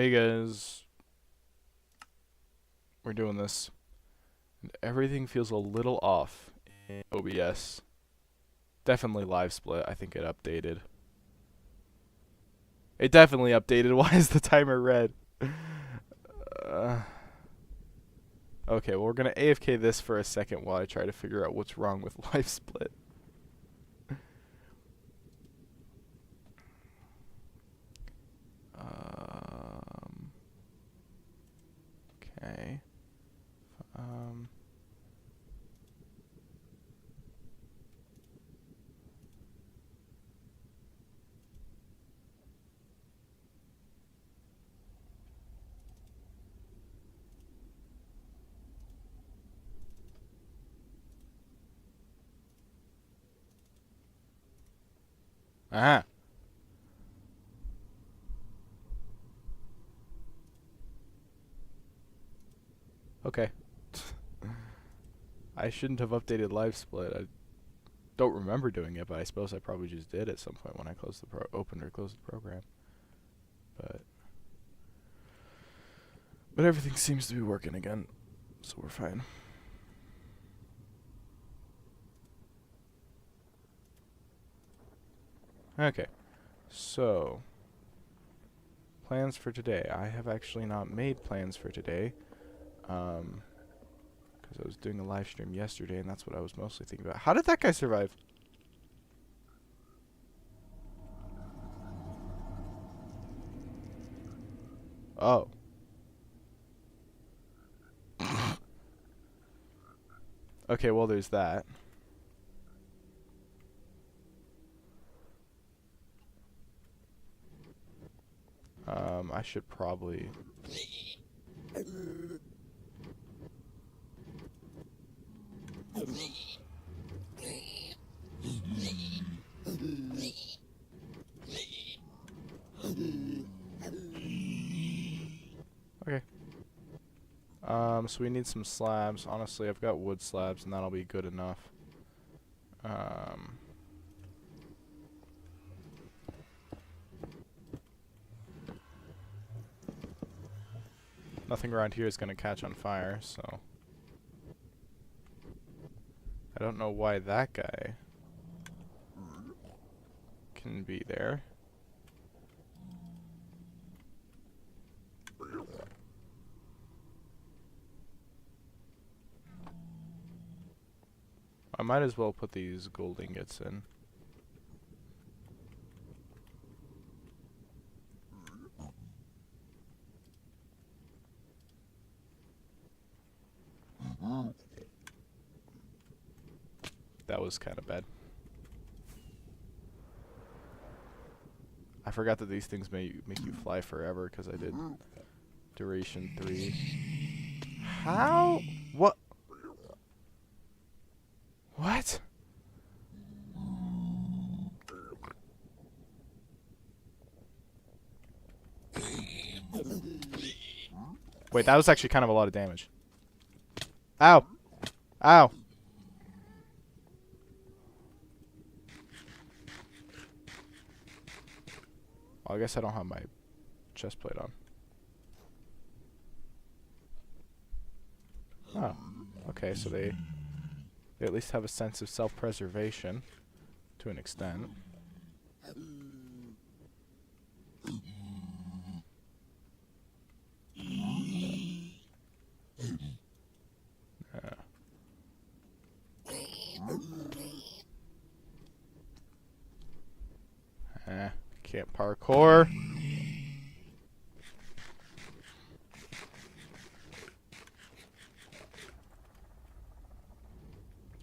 Hey guys, we're doing this. And everything feels a little off in OBS. Definitely live split. I think it updated. It definitely updated. Why is the timer red? Okay, well we're gonna AFK this for a second while I try to figure out what's wrong with live split. Okay. Um. Aha. Okay. I shouldn't have updated live split. I don't remember doing it, but I suppose I probably just did at some point when I closed the opened or closed the program. But everything seems to be working again, so we're fine. Okay, so plans for today. I have actually not made plans for today, because I was doing a live stream yesterday, and that's what I was mostly thinking about. How did that guy survive? Oh. Okay, well there's that. I should probably... Okay. So we need some slabs. Honestly, I've got wood slabs, and that'll be good enough. Nothing around here is going to catch on fire, so... I don't know why that guy can be there. I might as well put these gold ingots in. That was kind of bad. I forgot that these things make you fly forever because I did duration 3. How? What? What? Wait, that was actually kind of a lot of damage. Ow! Ow! Well, I guess I don't have my chest plate on. Oh. Okay, so they at least have a sense of self-preservation to an extent. Can't parkour.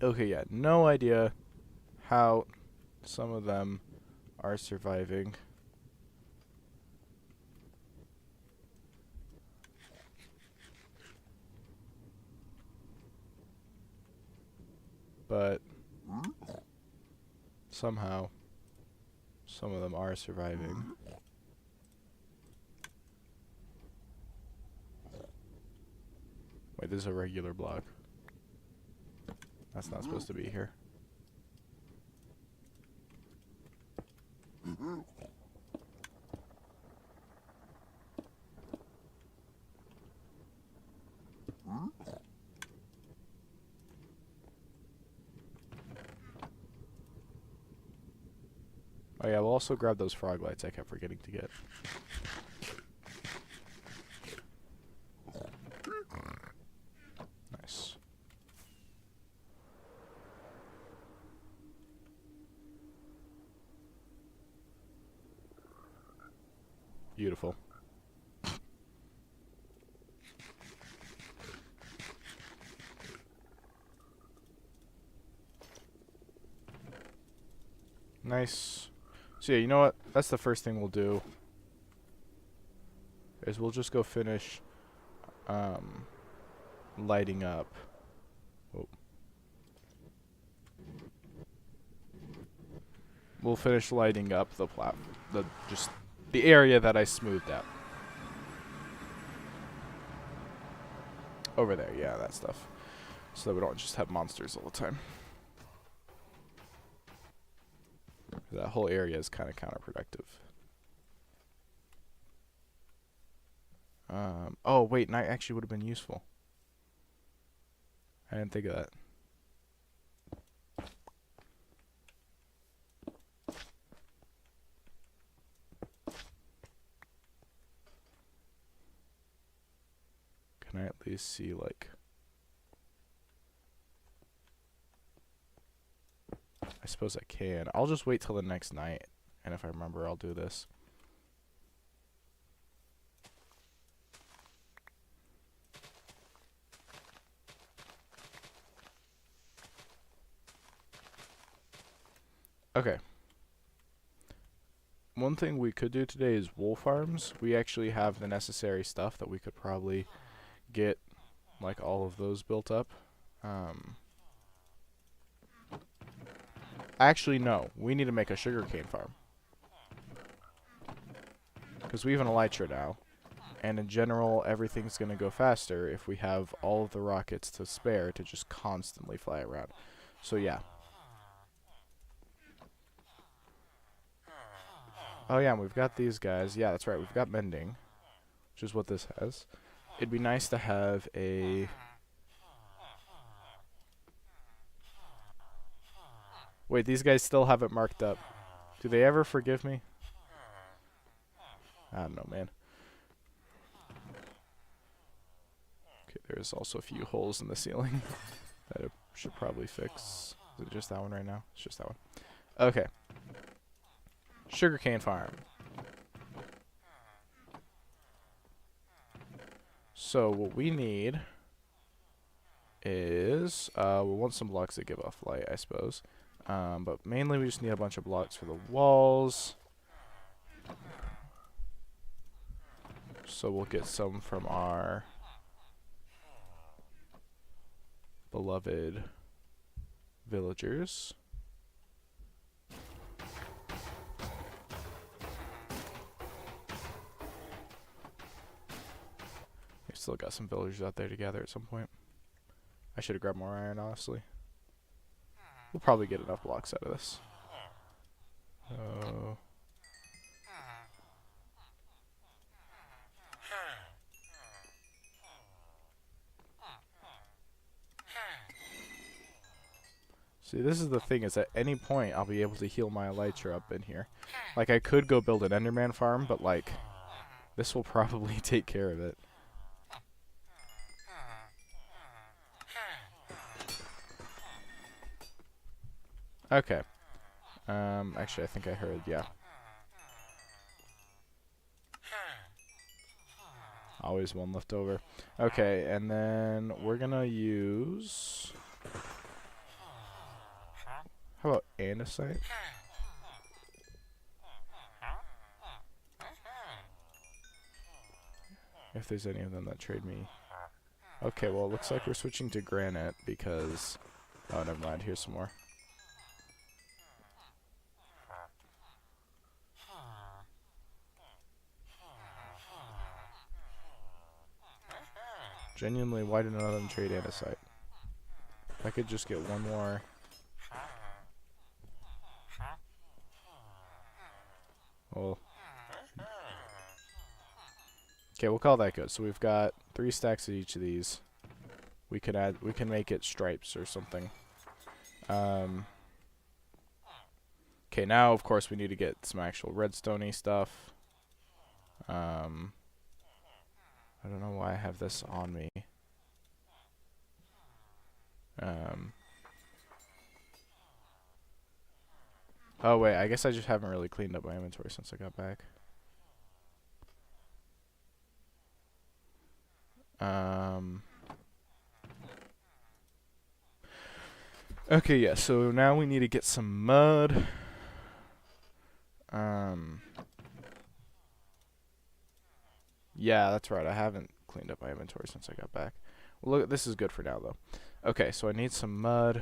Okay, yeah, no idea how some of them are surviving. But somehow some of them are surviving. Wait, this is a regular block. That's not supposed to be here. Oh yeah, we'll also grab those frog lights I kept forgetting to get. Nice. Beautiful. Nice. So yeah, you know what? That's the first thing we'll do. Is we'll just go finish lighting up. Oh. We'll finish lighting up the area that I smoothed out. Over there, yeah, that stuff. So that we don't just have monsters all the time. That whole area is kind of counterproductive. Oh, wait, night actually would have been useful. I didn't think of that. Can I at least see, like... I suppose I can. I'll just wait till the next night, and if I remember, I'll do this. Okay. One thing we could do today is wool farms. We actually have the necessary stuff that we could probably get, like, all of those built up. Actually, no. We need to make a sugarcane farm. Because we have an elytra now. And in general, everything's going to go faster if we have all of the rockets to spare to just constantly fly around. So, yeah. Oh, yeah, and we've got these guys. Yeah, that's right. We've got mending, which is what this has. It'd be nice to have a... Wait, these guys still have it marked up. Do they ever forgive me? I don't know, man. Okay, there's also a few holes in the ceiling that I should probably fix. Is it just that one right now? It's just that one. Okay. Sugarcane farm. So what we need is we'll want some blocks that give off light, I suppose. But mainly we just need a bunch of blocks for the walls. So we'll get some from our beloved villagers. We still got some villagers out there to gather at some point. I should have grabbed more iron, honestly. We'll probably get enough blocks out of this. See, this is the thing, is at any point I'll be able to heal my elytra up in here. Like, I could go build an Enderman farm, but, like, this will probably take care of it. Okay. Actually, I think I heard, yeah. Always one left over. Okay, and then we're gonna use... How about andesite? If there's any of them that trade me. Okay, well, it looks like we're switching to granite because... Oh, never mind. Here's some more. Genuinely, why did none of them trade andesite? If I could just get one more... Well... Okay, we'll call that good. So we've got 3 stacks of each of these. We can make it stripes or something. Okay, Okay, now of course we need to get some actual redstone-y stuff. I don't know why I have this on me. Oh wait, I guess I just haven't really cleaned up my inventory since I got back. Okay, yeah, so now we need to get some mud. Yeah, that's right, I haven't cleaned up my inventory since I got back. Well, look, this is good for now, though. Okay, so I need some mud.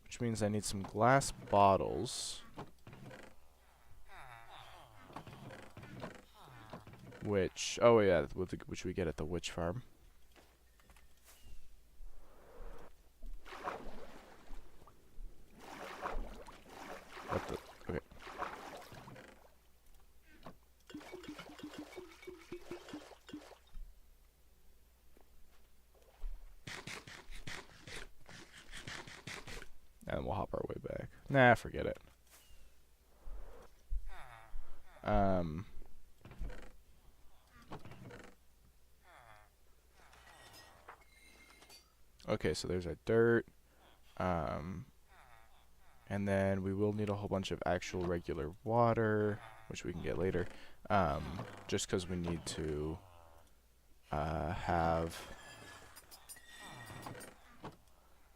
Which means I need some glass bottles. Which, oh yeah, which we get at the witch farm. What the, okay. And we'll hop our way back. Nah, forget it. Okay, so there's our dirt. And then we will need a whole bunch of actual regular water, which we can get later. Just because we need to have...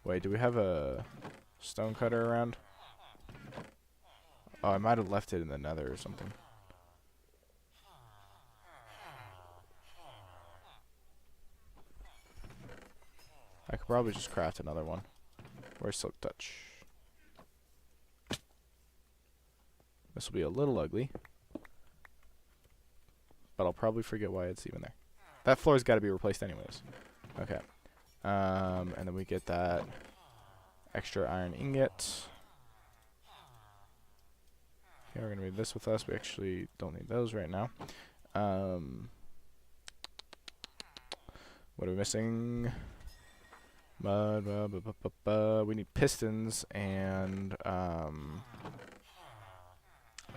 Wait, do we have a stone cutter around? Oh, I might have left it in the nether or something. I could probably just craft another one. Where's Silk Touch? This will be a little ugly. But I'll probably forget why it's even there. That floor's got to be replaced anyways. Okay. And then we get that extra iron ingot. Okay, we're going to need this with us. We actually don't need those right now. What are we missing? Mud. We need pistons and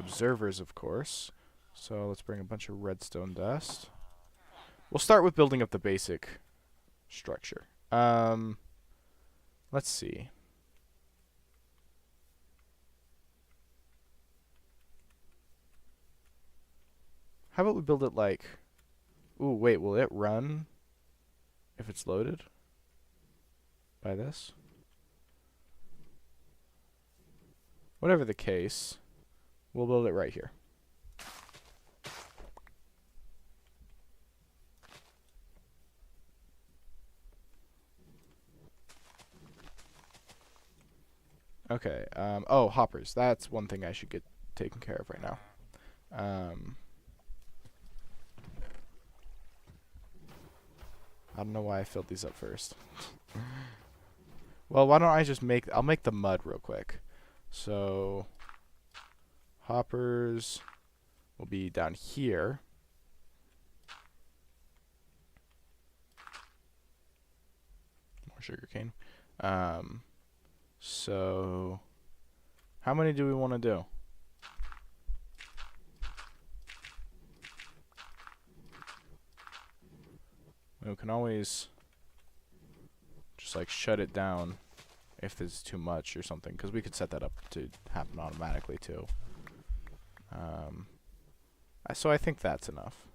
observers, of course. So let's bring a bunch of redstone dust. We'll start with building up the basic structure. Let's see. How about we build it like... Ooh, wait, will it run if it's loaded by this? Whatever the case, we'll build it right here. Okay, oh, hoppers. That's one thing I should get taken care of right now. I don't know why I filled these up first. Well, why don't I just I'll make the mud real quick. So, hoppers will be down here. More sugarcane. So, how many do we want to do? We can always just like shut it down if there's too much or something, because we could set that up to happen automatically too. So I think that's enough.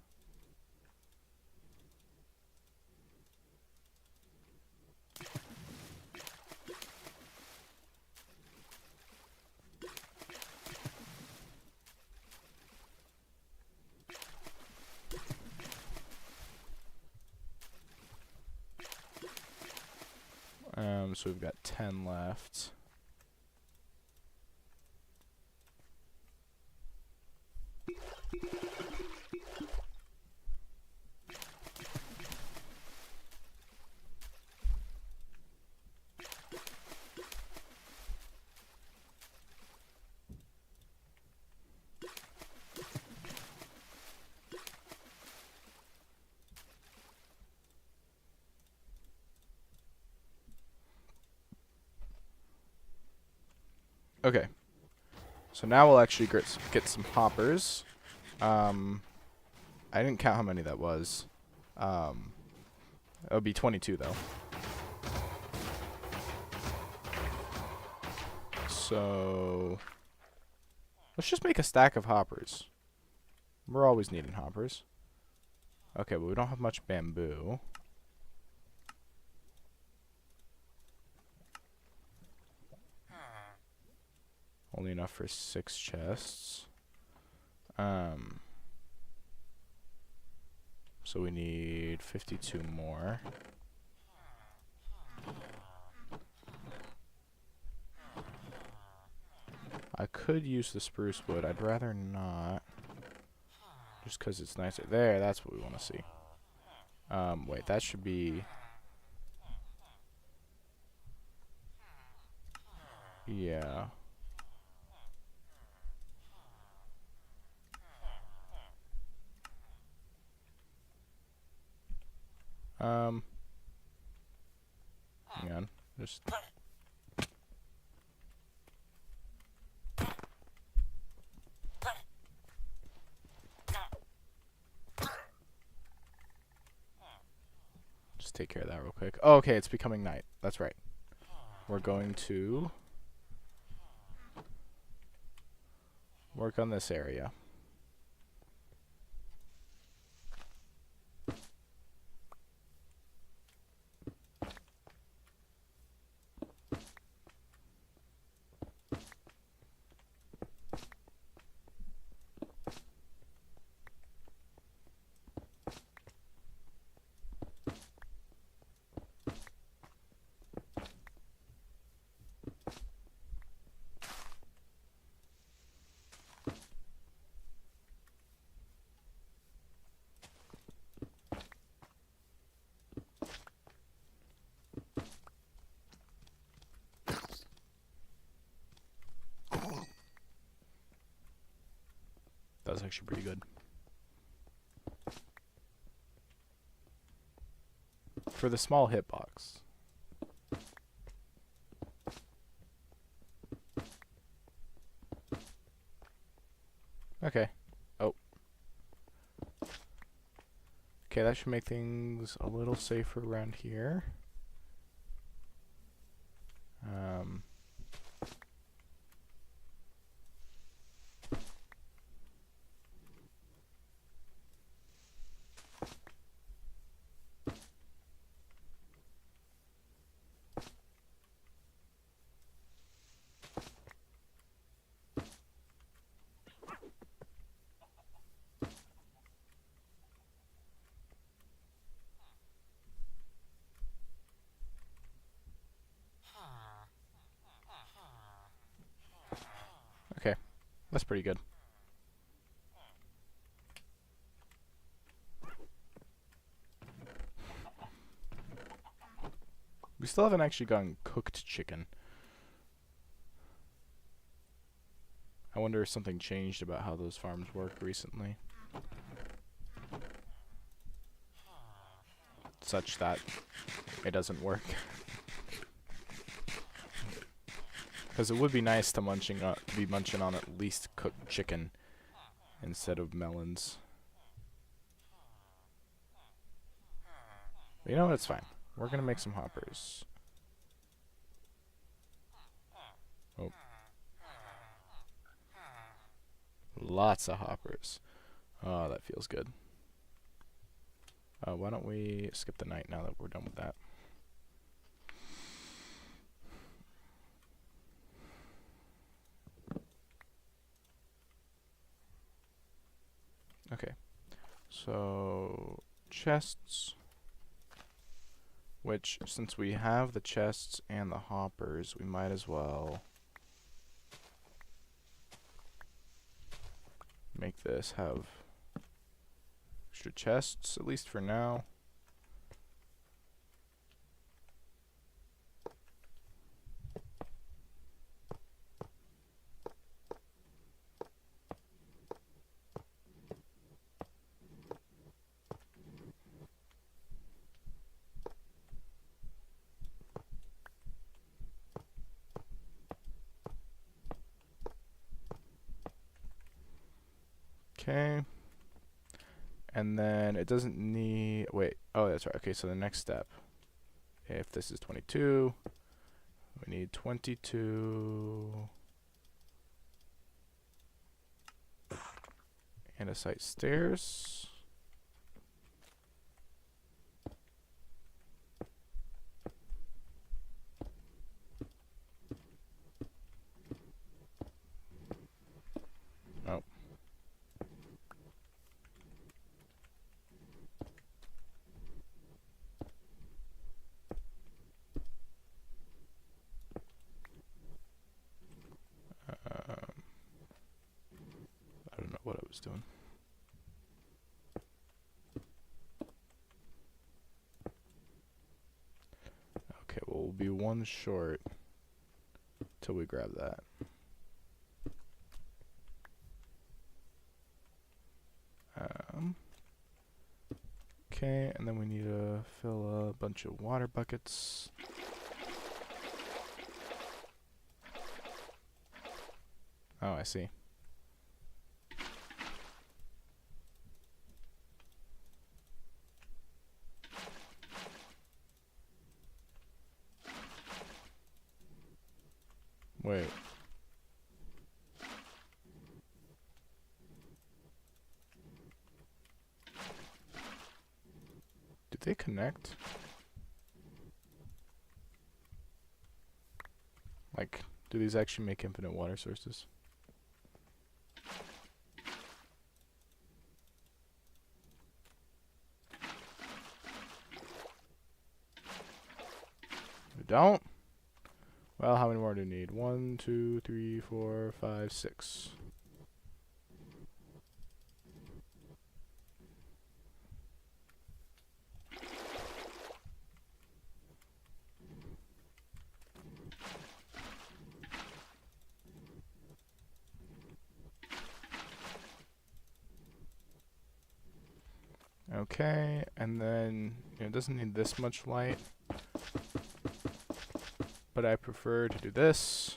So we've got 10 left. Okay. So now we'll actually get some hoppers. I didn't count how many that was. It would be 22 though. So let's just make a stack of hoppers. We're always needing hoppers. Okay, but we don't have much bamboo. Only enough for 6 chests. So we need 52 more. I could use the spruce wood. I'd rather not. Just because it's nicer. There, that's what we want to see. Wait, that should be... Yeah. Hang on. Just... Just take care of that real quick. Oh, okay, it's becoming night. That's right. We're going to work on this area. That was actually pretty good. For the small hitbox. Okay. Oh. Okay, that should make things a little safer around here. Okay, that's pretty good. We still haven't actually gotten cooked chicken. I wonder if something changed about how those farms work recently. Such that it doesn't work. Because it would be nice to be munching on at least cooked chicken instead of melons. But you know what? It's fine. We're gonna make some hoppers. Oh. Lots of hoppers. Oh, that feels good. Why don't we skip the night now that we're done with that? Okay. So, chests. Which, since we have the chests and the hoppers, we might as well make this have extra chests, at least for now. Okay. And then it doesn't need, wait, oh, that's right. Okay, so the next step, if this is 22, we need 22 andesite stairs. Oh. I don't know what I was doing. Okay, well, we'll be one short till we grab that. Okay, and then we need to fill a bunch of water buckets. Oh, I see. Wait. Did they connect? Like, do these actually make infinite water sources? They don't? Well, how many more do we need? 1, 2, 3, 4, 5, 6. Okay, and then it doesn't need this much light, but I prefer to do this.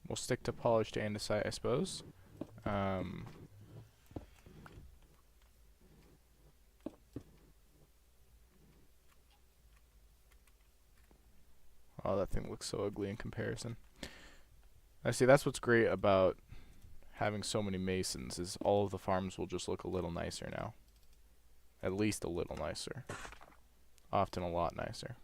We'll stick to polished andesite, I suppose. Oh, that thing looks so ugly in comparison. I see, that's what's great about having so many masons, is all of the farms will just look a little nicer now. At least a little nicer. Often a lot nicer.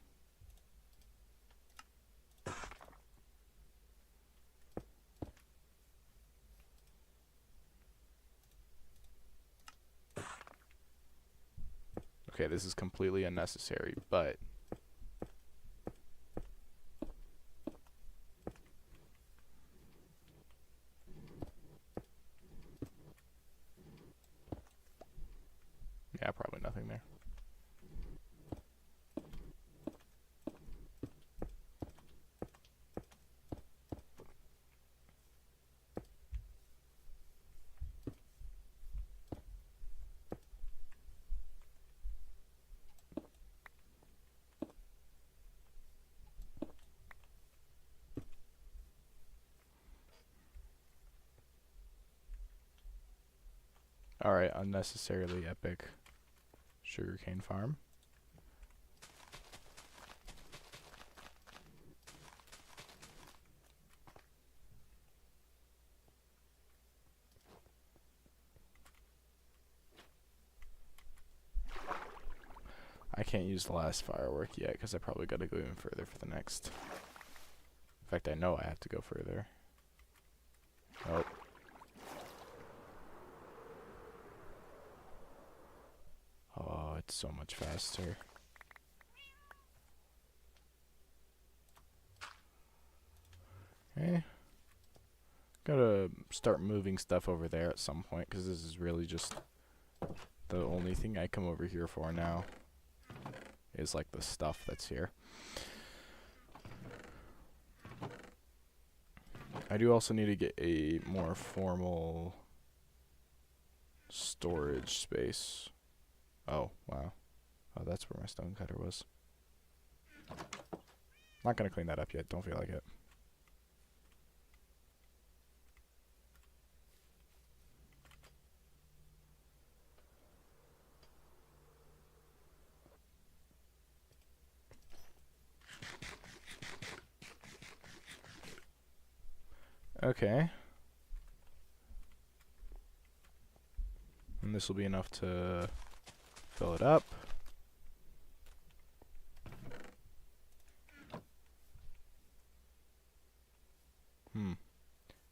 Okay, this is completely unnecessary, but yeah, probably nothing there. Alright, unnecessarily epic sugarcane farm. I can't use the last firework yet because I probably got to go even further for the next. In fact, I know I have to go further. Oh. Oh, it's so much faster. Okay. Gotta start moving stuff over there at some point because this is really just the only thing I come over here for now. Is like the stuff that's here. I do also need to get a more formal storage space. Oh, wow. Oh, that's where my stone cutter was. Not gonna clean that up yet. Don't feel like it. Okay. And this will be enough to fill it up.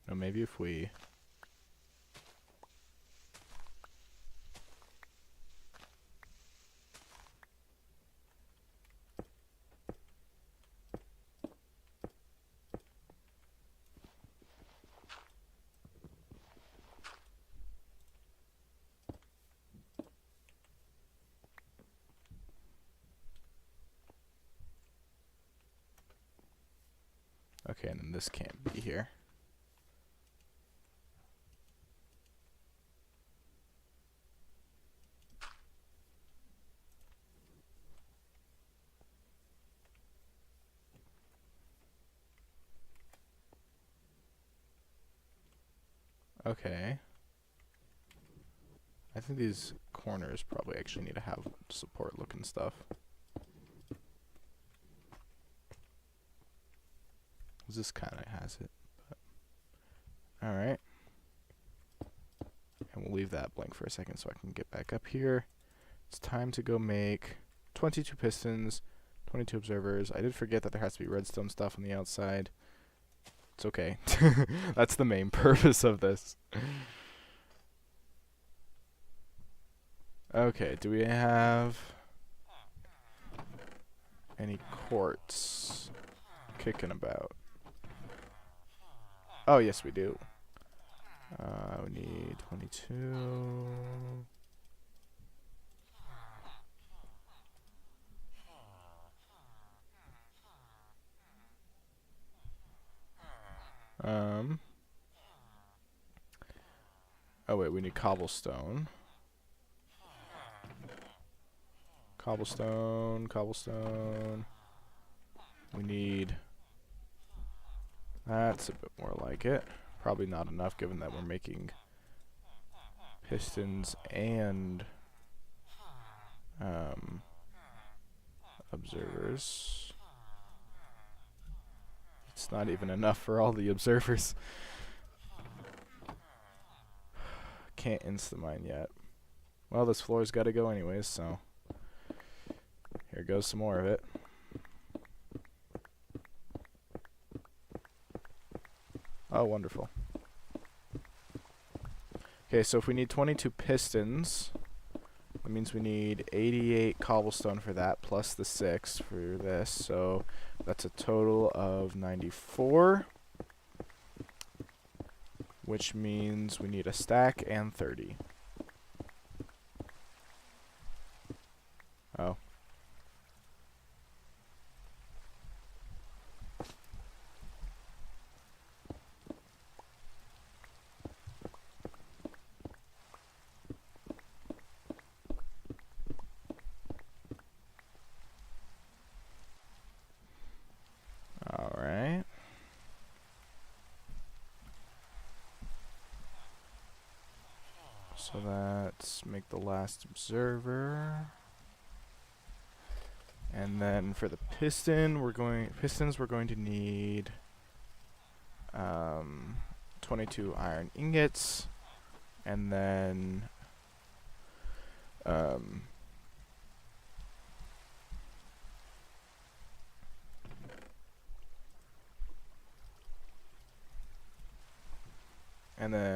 No, maybe if we... Okay, and then this can't be here. Okay. I think these corners probably actually need to have support looking stuff. This kind of has it. Alright. And we'll leave that blank for a second so I can get back up here. It's time to go make 22 pistons, 22 observers. I did forget that there has to be redstone stuff on the outside. It's okay. That's the main purpose of this. Okay, do we have any quartz kicking about? Oh, yes, we do. We need 22. Oh, wait, we need cobblestone. Cobblestone. We need... That's a bit more like it. Probably not enough given that we're making pistons and observers. It's not even enough for all the observers. Can't insta-mine yet. Well, this floor's got to go anyways, so here goes some more of it. Oh, wonderful. Okay, so if we need 22 pistons, that means we need 88 cobblestone for that, plus the 6 for this, so that's a total of 94. Which means we need a stack and 30. Oh. Alright. So let's make the last observer. And then for the pistons we're going to need 22 iron ingots, and then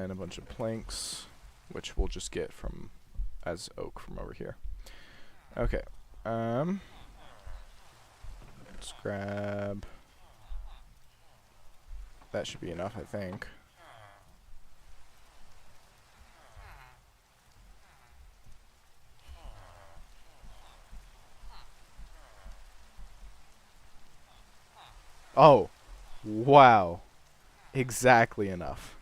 a bunch of planks, which we'll just get from as oak from over here. Okay. Let's grab... That should be enough, I think. Oh, wow. Exactly enough.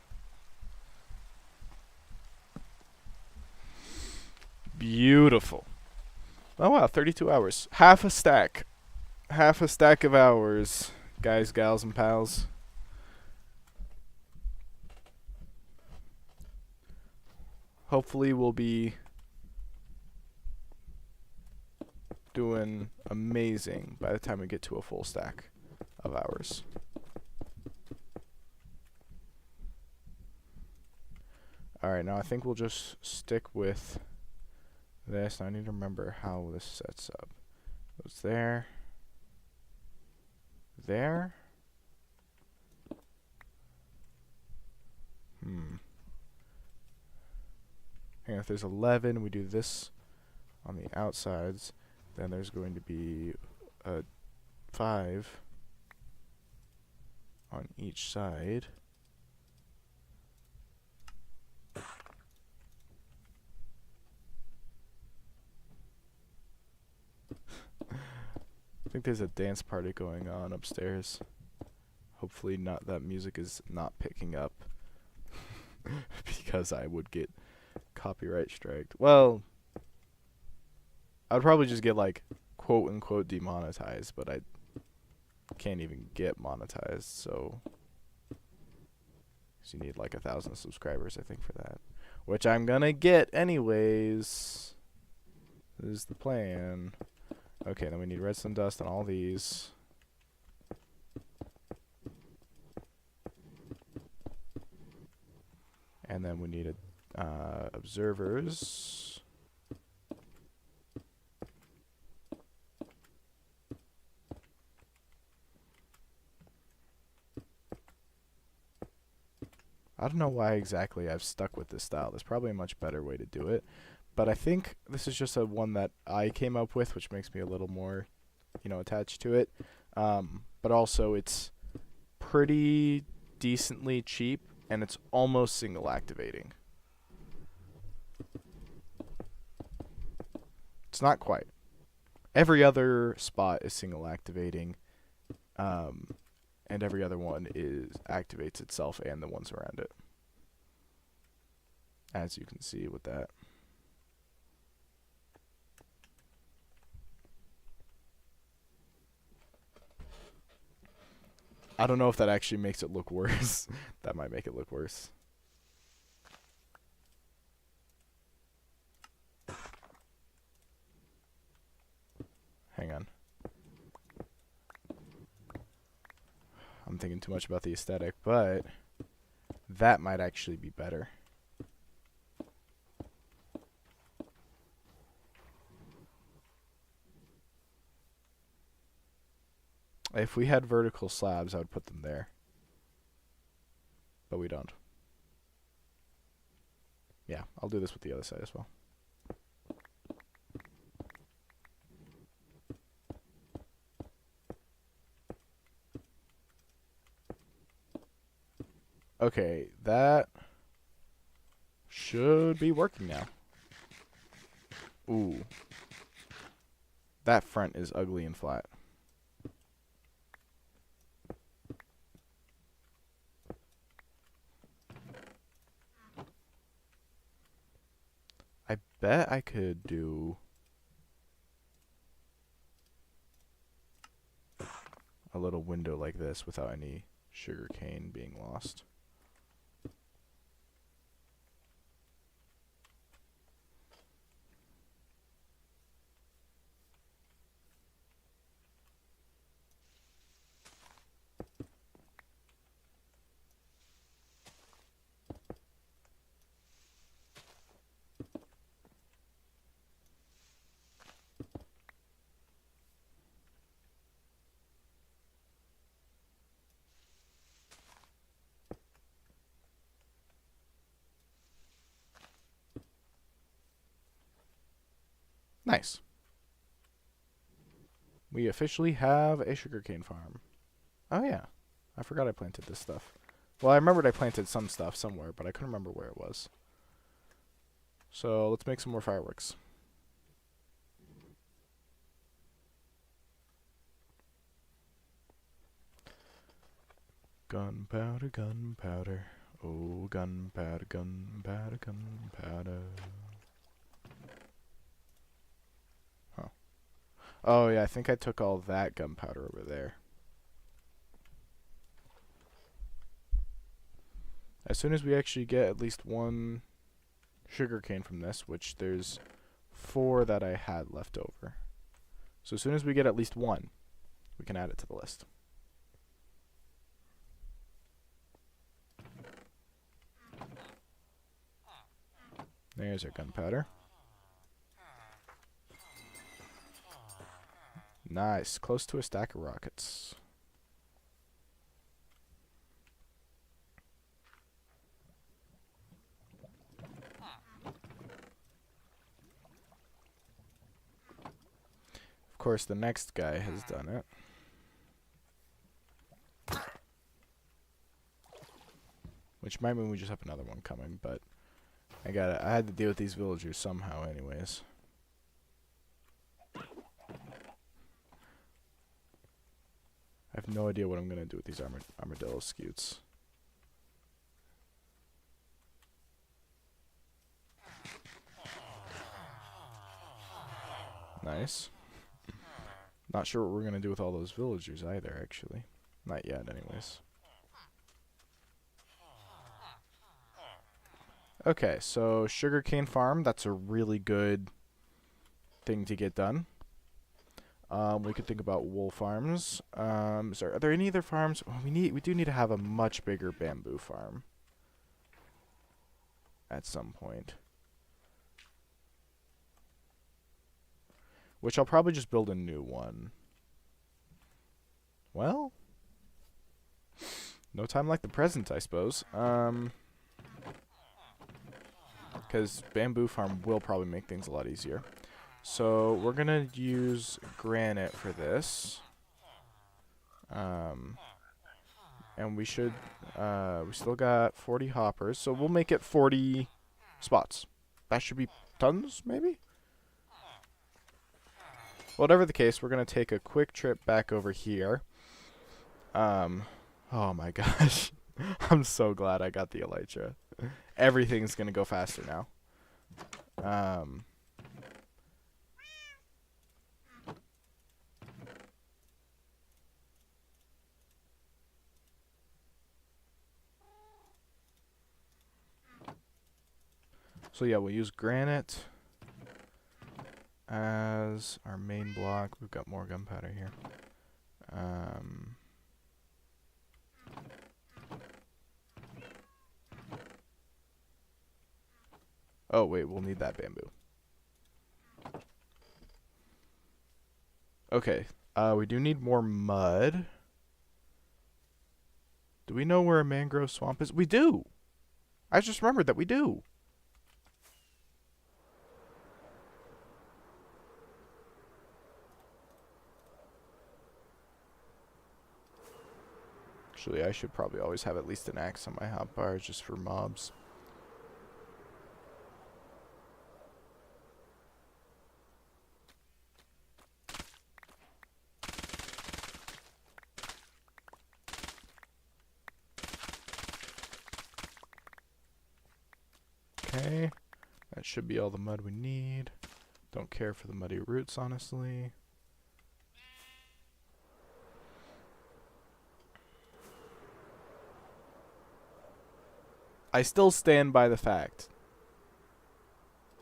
Beautiful. Oh wow, 32 hours. Half a stack. half a stack of hours, guys, gals, and pals. Hopefully we'll be doing amazing by the time we get to a full stack of hours. Alright, now I think we'll just stick with this. I need to remember how this sets up. Goes there. There. And if there's 11, we do this on the outsides. Then there's going to be a 5 on each side. I think there's a dance party going on upstairs. Hopefully not, that music is not picking up. Because I would get copyright striked. Well, I'd probably just get like quote unquote demonetized, but I can't even get monetized, so you need like 1,000 subscribers, I think, for that, which I'm gonna get anyways. This is the plan. Okay, then we need redstone dust on all these. And then we need observers. I don't know why exactly I've stuck with this style. There's probably a much better way to do it. But I think this is just a one that I came up with, which makes me a little more, attached to it. But also it's pretty decently cheap, and it's almost single activating. It's not quite. Every other spot is single activating, and every other one activates itself and the ones around it, as you can see with that. I don't know if that actually makes it look worse. That might make it look worse. Hang on. I'm thinking too much about the aesthetic, but that might actually be better. If we had vertical slabs, I would put them there. But we don't. Yeah, I'll do this with the other side as well. Okay, that should be working now. Ooh. That front is ugly and flat. I bet I could do a little window like this without any sugarcane being lost. Nice. We officially have a sugarcane farm. Oh yeah, I forgot I planted this stuff. Well, I remembered I planted some stuff somewhere, but I couldn't remember where it was. So let's make some more fireworks. Gunpowder, gunpowder. Oh, gunpowder, gunpowder, gunpowder. Huh. Oh, yeah, I think I took all that gunpowder over there. As soon as we actually get at least one sugarcane from this, which there's 4 that I had left over. So as soon as we get at least one, we can add it to the list. There's our gunpowder. Nice. Close to a stack of rockets. Of course, the next guy has done it. Which might mean we just have another one coming, but I had to deal with these villagers somehow anyways. I have no idea what I'm going to do with these armadillo scutes. Nice. Not sure what we're going to do with all those villagers either, actually. Not yet, anyways. Okay, so sugarcane farm, that's a really good thing to get done. We could think about wool farms. Sorry, are there any other farms? Oh, we do need to have a much bigger bamboo farm at some point. Which I'll probably just build a new one. Well, no time like the present, I suppose. Because bamboo farm will probably make things a lot easier. So we're gonna use granite for this. And we should, we still got 40 hoppers, so we'll make it 40 spots. That should be tons, maybe? Whatever the case, we're gonna take a quick trip back over here. Oh my gosh. I'm so glad I got the elytra. Everything's gonna go faster now. So yeah, we'll use granite as our main block. We've got more gunpowder here. Oh wait, we'll need that bamboo. Okay, we do need more mud. Do we know where a mangrove swamp is? We do! I just remembered that we do! Actually, I should probably always have at least an axe on my hotbar just for mobs. Okay, that should be all the mud we need. Don't care for the muddy roots, honestly. I still stand by the fact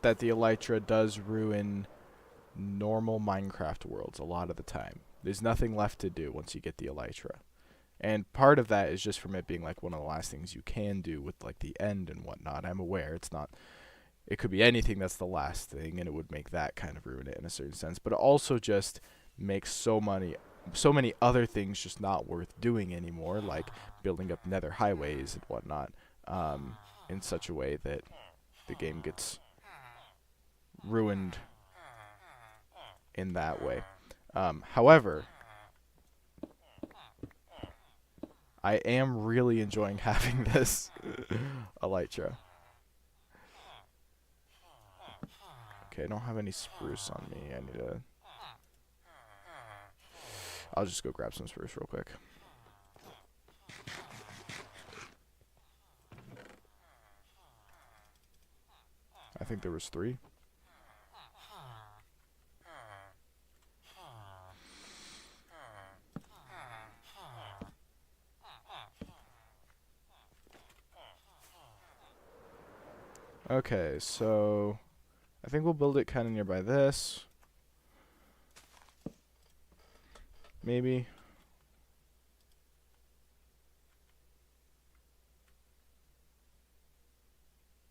that the elytra does ruin normal Minecraft worlds a lot of the time. There's nothing left to do once you get the elytra. And part of that is just from it being like one of the last things you can do with like the end and whatnot. I'm aware it's not, it could be anything that's the last thing, and it would make that kind of ruin it in a certain sense. But it also just makes so many other things just not worth doing anymore, like building up nether highways and whatnot, in such a way that the game gets ruined in that way. However, I am really enjoying having this elytra. Okay, I don't have any spruce on me. I need to... I'll just go grab some spruce real quick. I think there was 3. Okay, so I think we'll build it kind of nearby this. Maybe.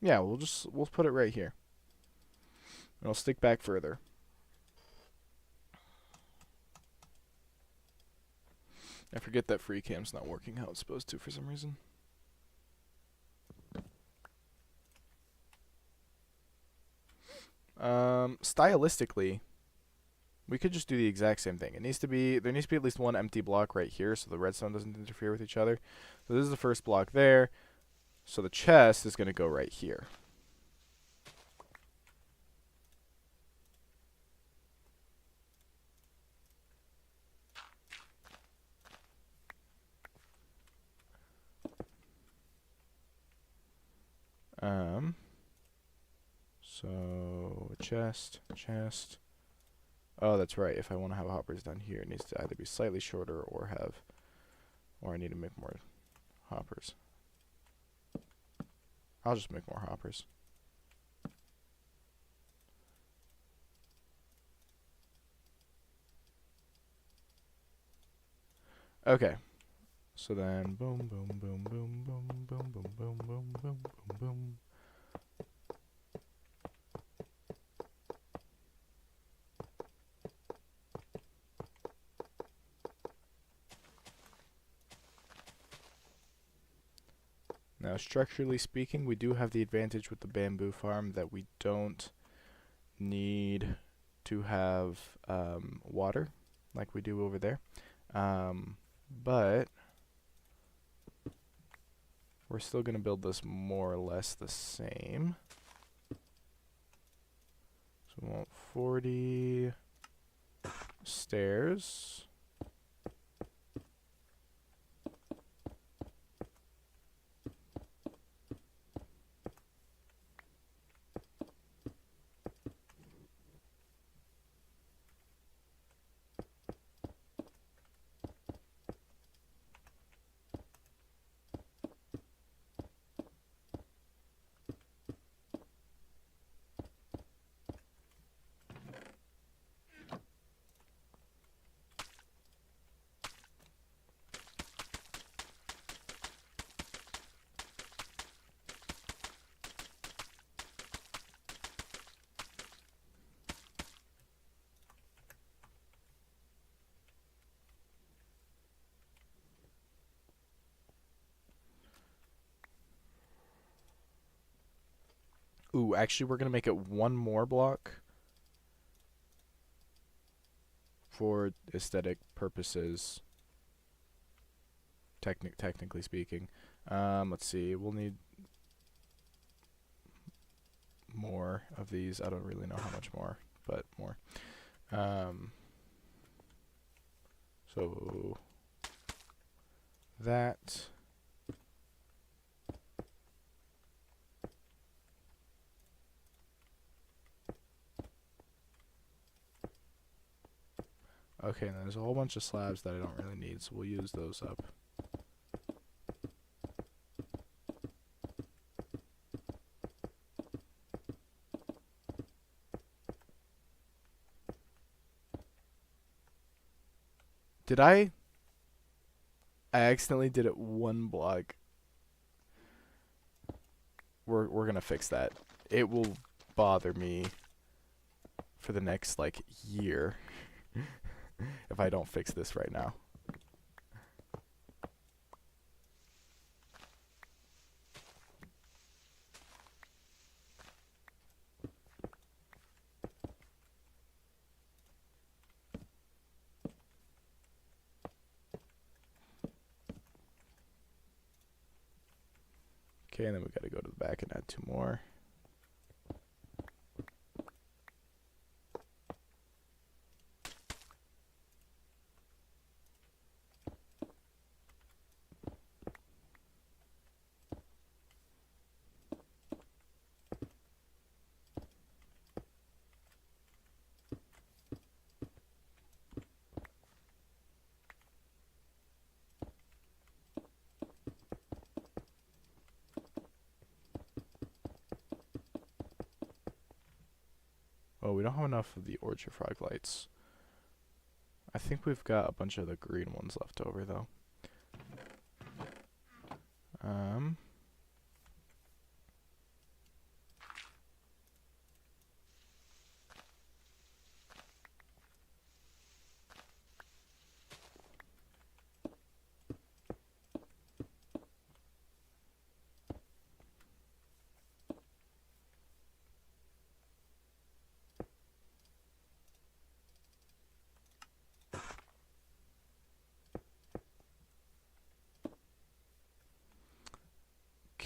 Yeah, we'll put it right here. And I'll stick back further. I forget that free cam's not working how it's supposed to for some reason. Stylistically, we could just do the exact same thing. There needs to be at least one empty block right here so the redstone doesn't interfere with each other. So this is the first block there. So the chest is going to go right here. So chest. Oh, that's right. If I want to have hoppers down here, it needs to either be slightly shorter or I need to make more hoppers. I'll just make more hoppers. Okay. So then boom, boom, boom, boom, boom, boom, boom, boom, boom, boom, boom, boom. Now, structurally speaking, we do have the advantage with the bamboo farm that we don't need to have water like we do over there. But we're still going to build this more or less the same. So we want 40 stairs. Ooh, actually, we're going to make it one more block for aesthetic purposes, technically speaking. Let's see. We'll need more of these. I don't really know how much more, but more. So that. Okay, and there's a whole bunch of slabs that I don't really need, so we'll use those up. I accidentally did it one block. We're gonna fix that. It will bother me for the next like year if I don't fix this right now. Okay, and then we gotta go to the back and add 2 more. Oh, we don't have enough of the orchard frog lights. I think we've got a bunch of the green ones left over, though.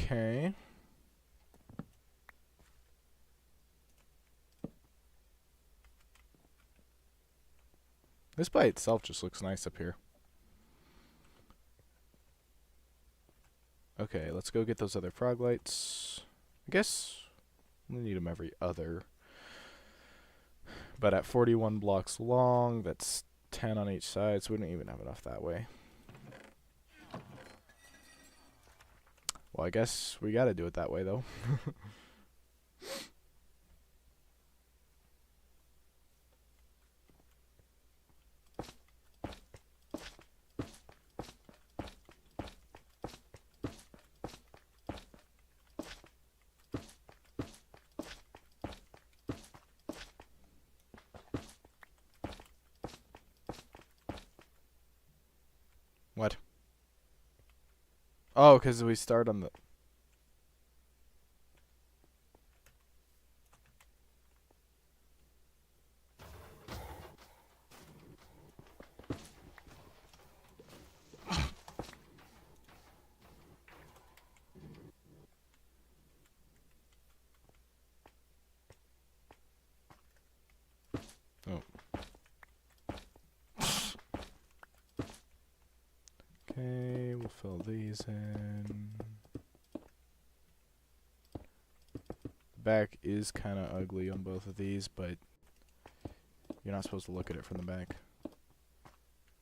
Okay. This by itself just looks nice up here. Okay, let's go get those other frog lights. I guess we need them every other. But at 41 blocks long, that's 10 on each side, so we don't even have enough that way. Well, I guess we gotta do it that way, though. What? Oh, because we start on the... Oh. Okay, we'll fill these in. Back is kind of ugly on both of these, but you're not supposed to look at it from the back. You're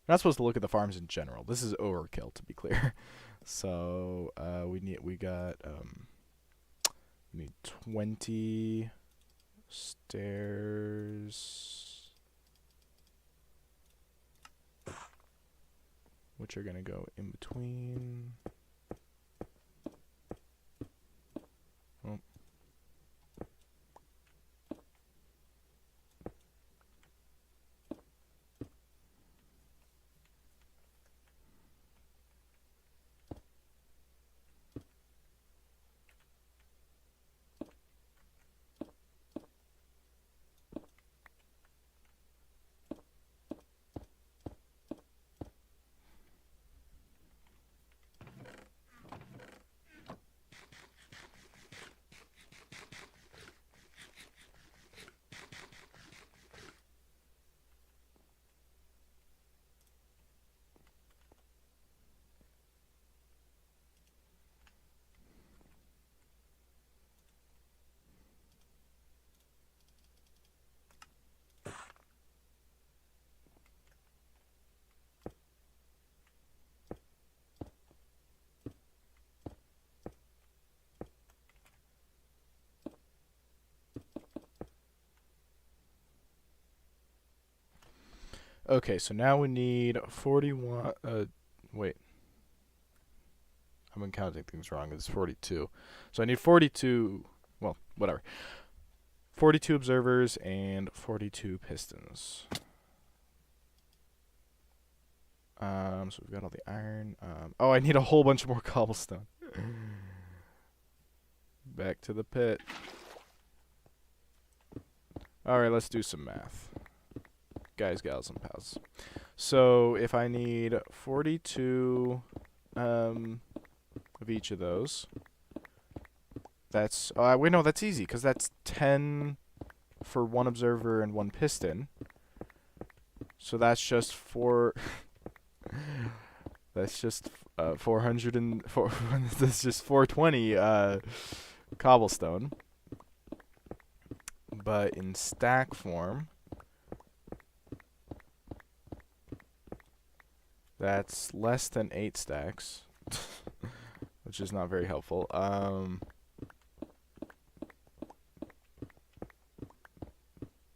not supposed to look at the farms in general. This is overkill, to be clear. So we need 20 stairs, which are gonna go in between. Oh. Okay, so now we need 41. Wait. I've been counting things wrong. It's 42. So I need 42. Well, whatever. 42 observers and 42 pistons. So we've got all the iron. Oh, I need a whole bunch more cobblestone. Back to the pit. Alright, let's do some math. Guys, gals, and pals. So if I need 42 of each of those, that's... wait, no, that's easy, because that's 10 for one observer and one piston. So that's just that's just 404. That's just 420 cobblestone. But in stack form, that's less than 8 stacks, which is not very helpful.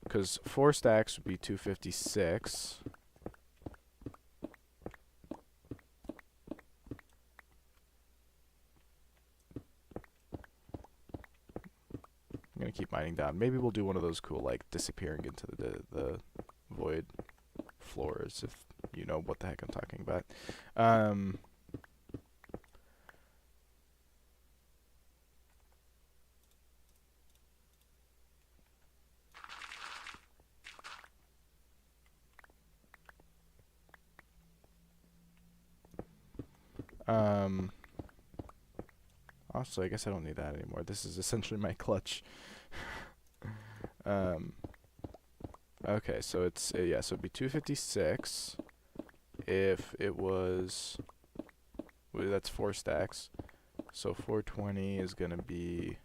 because 4 stacks would be 256. I'm gonna keep mining down. Maybe we'll do one of those cool, like, disappearing into the void floors, if you know what the heck I'm talking about. Also, I guess I don't need that anymore. This is essentially my clutch. Okay, so it's, yeah, so it'd be 256 if it was, well, that's 4 stacks. So 420 is going to be,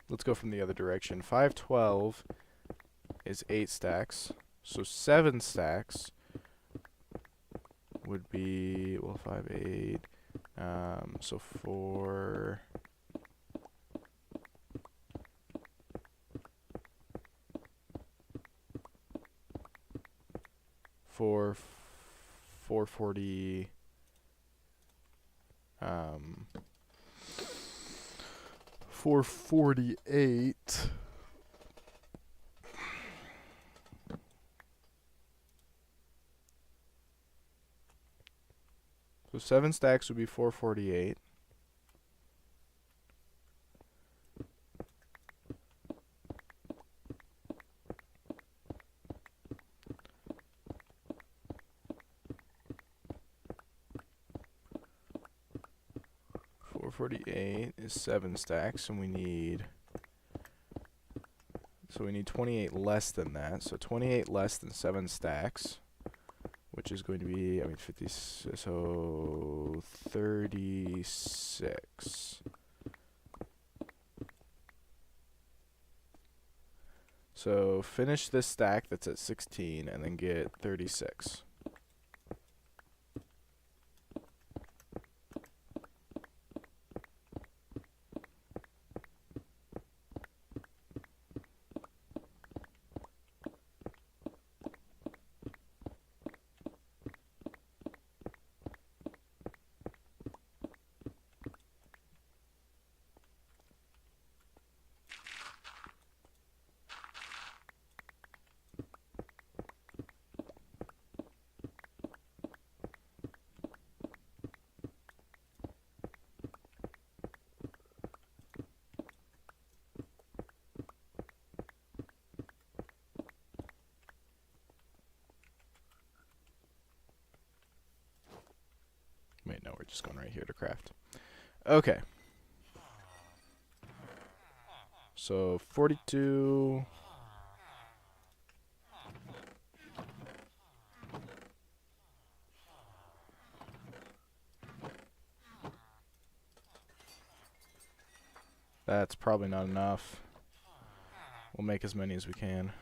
let's go from the other direction. 512 is 8 stacks. So 7 stacks would be, well, 5, 8, so 4, 440, 448. So 7 stacks would be 448. Is 7 stacks, and we need, so we need 28 less than that. So 28 less than 7 stacks, which is going to be, I mean, 50, so 36. So finish this stack that's at 16 and then get 36. Wait, no, we're just going right here to craft. Okay. So 42. That's probably not enough. We'll make as many as we can.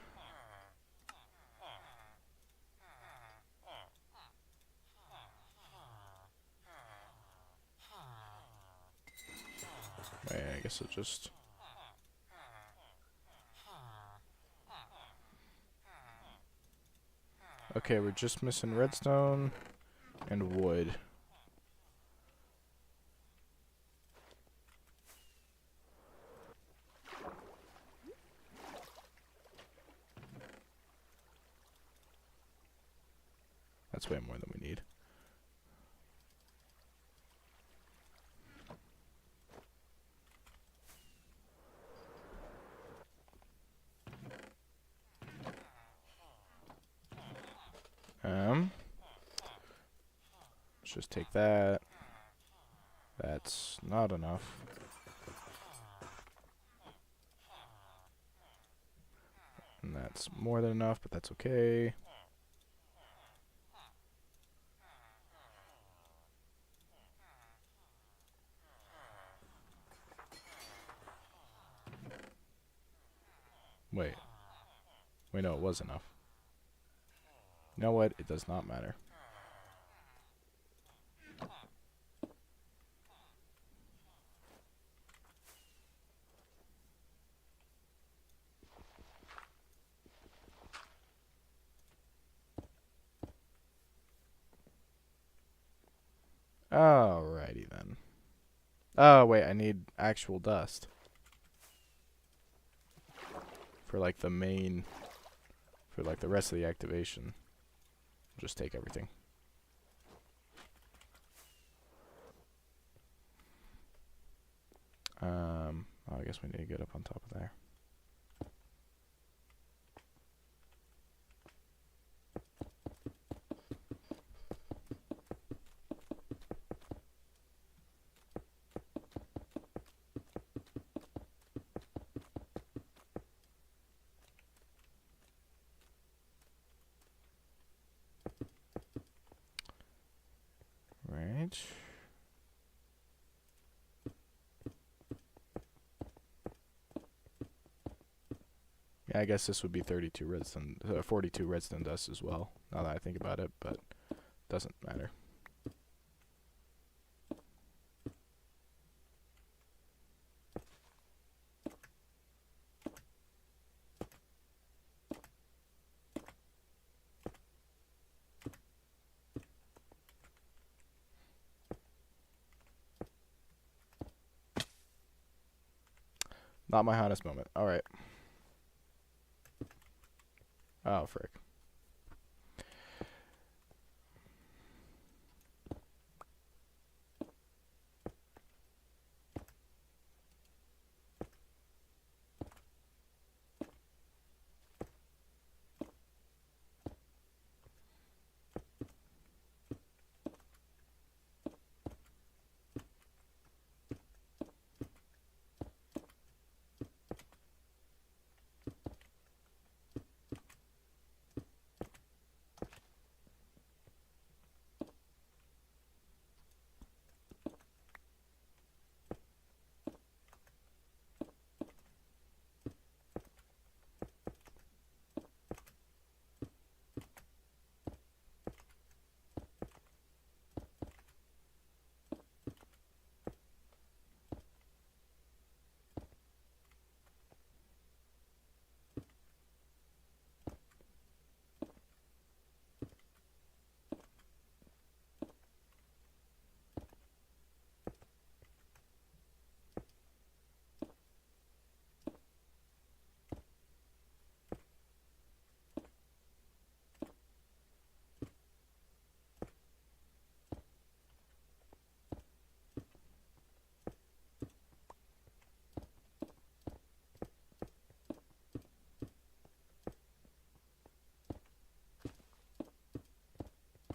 Wait, I guess it'll just... Okay, we're just missing redstone and wood. That's way more than we need. Let's just take that. That's not enough. And that's more than enough, but that's okay. Wait. Wait, no, it was enough. You know what? It does not matter. Alrighty then. Oh, wait, I need actual dust. For like the main, for like the rest of the activation. Just take everything. I guess we need to get up on top of there. Right. Yeah, I guess this would be 32 redstone, 42 redstone dust as well, now that I think about it, but doesn't matter. Not my hottest moment. Alright. Oh, frick.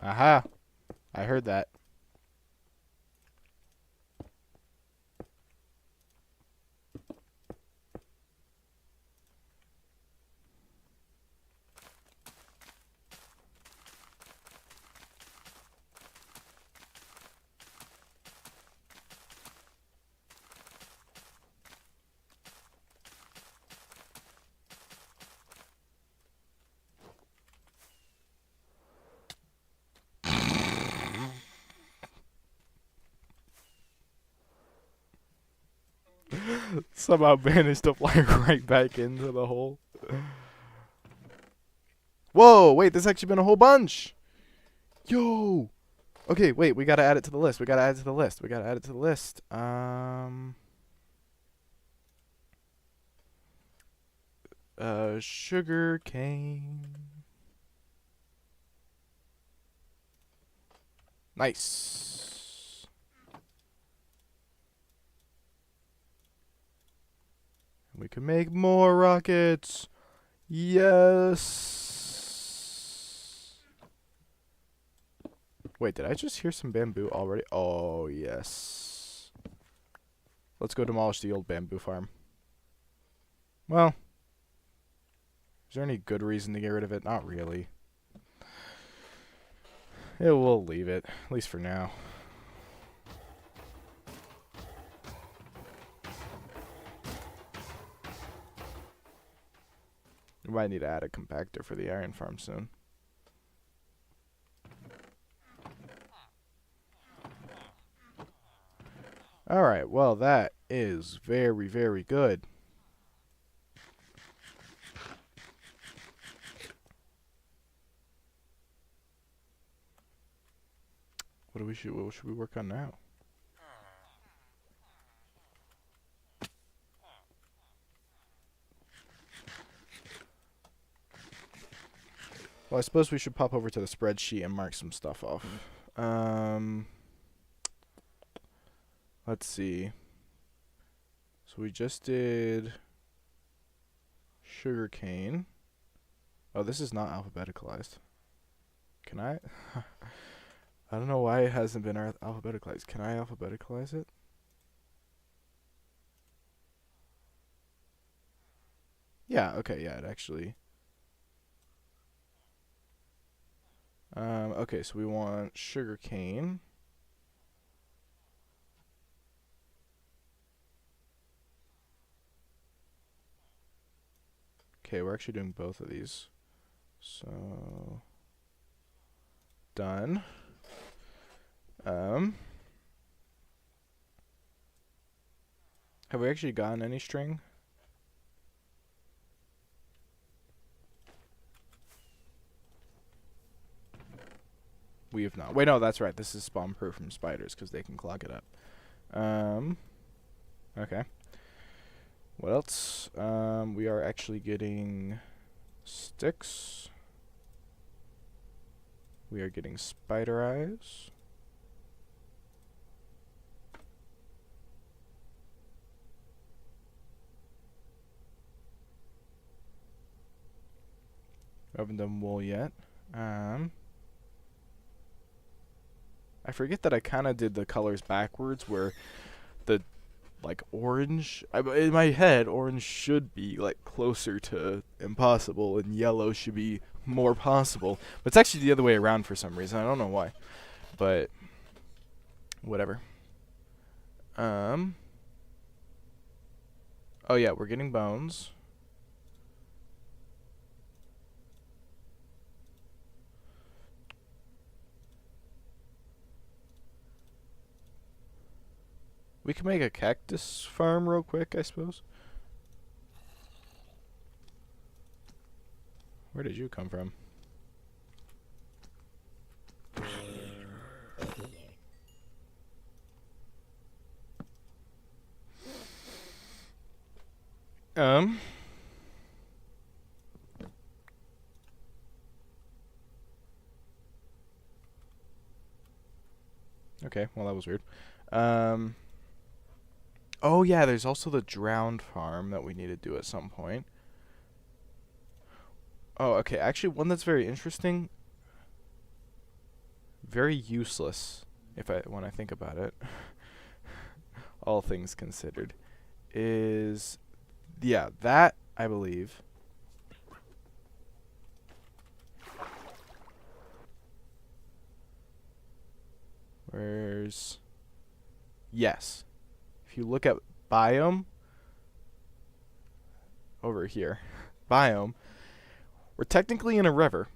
Aha! I heard that. Somehow managed to fly right back into the hole. Whoa, wait, there's actually been a whole bunch. Yo. Okay, wait, we gotta add it to the list. We gotta add it to the list. We gotta add it to the list. Sugar cane. Nice. We can make more rockets. Yes. Wait, did I just hear some bamboo already? Oh, yes. Let's go demolish the old bamboo farm. Well, is there any good reason to get rid of it? Not really. Yeah, we'll leave it, at least for now. We might need to add a compactor for the iron farm soon. Alright, well, that is very, very good. What should we work on now? Well, I suppose we should pop over to the spreadsheet and mark some stuff off. Let's see. So we just did sugarcane. Oh, this is not alphabeticalized. Can I? I don't know why it hasn't been alphabeticalized. Can I alphabeticalize it? Yeah, okay, yeah, it actually. Okay, so we want sugarcane. Okay, we're actually doing both of these. So done. Have we actually gotten any string? We have not. Wait, no, that's right. This is spawn proof from spiders because they can clog it up. Okay. What else? We are actually getting sticks. We are getting spider eyes. We haven't done wool yet. I forget that I kind of did the colors backwards, where the like orange, in my head, orange should be like closer to impossible, and yellow should be more possible. But it's actually the other way around for some reason. I don't know why, but whatever. Oh yeah, we're getting bones. We can make a cactus farm real quick, I suppose. Where did you come from? Okay, well that was weird. Oh yeah, there's also the drowned farm that we need to do at some point. Oh, okay, actually one that's very interesting, very useless when I think about it. All things considered, is that I believe. Yes. If you look at biome over here, biome, we're technically in a river.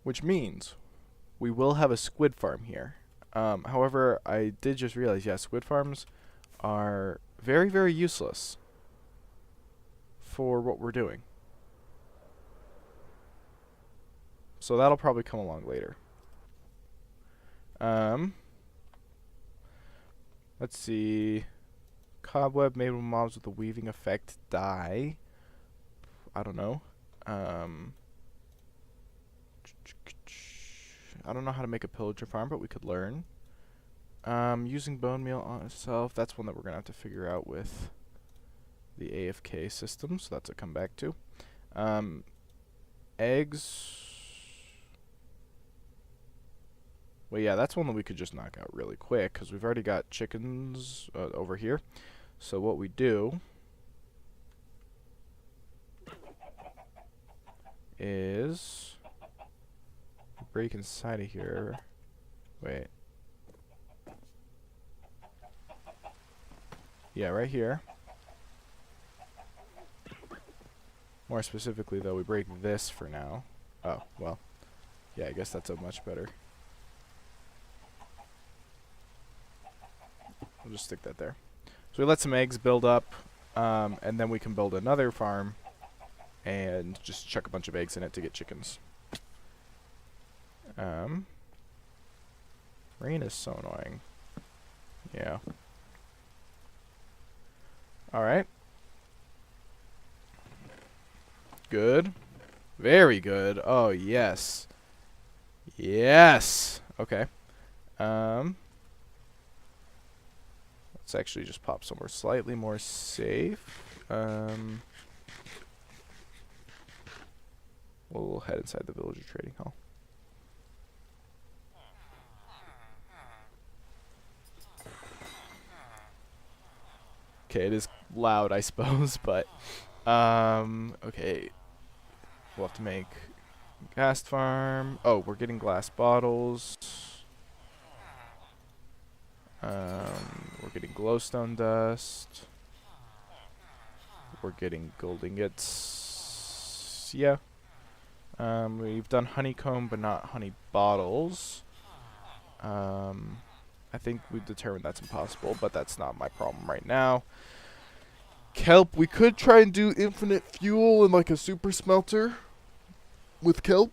Which means we will have a squid farm here. However, I did just realize, squid farms are very, very useless for what we're doing. So that'll probably come along later. Let's see. Cobweb made with mobs with a weaving effect die. I don't know. I don't know how to make a pillager farm, but we could learn. Using bone meal on itself. That's one that we're going to have to figure out with the AFK system, so that's a comeback to. Eggs. Well, yeah, that's one that we could just knock out really quick, because we've already got chickens over here. So what we do is break inside of here. Wait. Yeah, right here. More specifically, though, we break this for now. Oh, well. Yeah, I guess that's a much better. We'll just stick that there. So we let some eggs build up, and then we can build another farm and just chuck a bunch of eggs in it to get chickens. Rain is so annoying. Yeah. Alright. Good. Very good. Oh, yes. Yes! Okay. Let's actually just pop somewhere slightly more safe. We'll head inside the villager trading hall. Okay, it is loud, I suppose, but okay. We'll have to make gas farm. Oh, we're getting glass bottles. We're getting glowstone dust. We're getting gold ingots. Yeah. We've done honeycomb, but not honey bottles. I think we've determined that's impossible, but that's not my problem right now. Kelp, we could try and do infinite fuel in like a super smelter with kelp.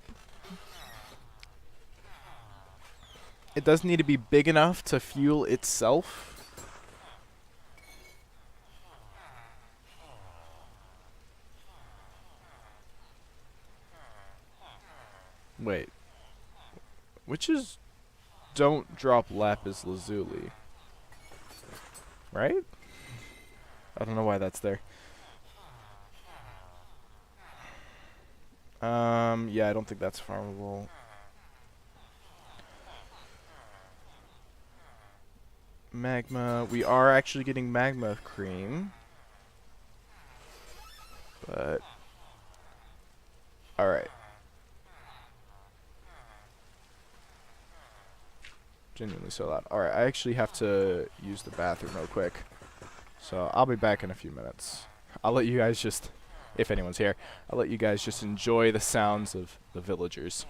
It does need to be big enough to fuel itself. Wait. Witches don't drop lapis lazuli. Right? I don't know why that's there. Yeah, I don't think that's farmable. Magma. We are actually getting magma cream. But alright. Genuinely so loud. Alright, I actually have to use the bathroom real quick. So I'll be back in a few minutes. I'll let you guys just, if anyone's here, I'll let you guys just enjoy the sounds of the villagers.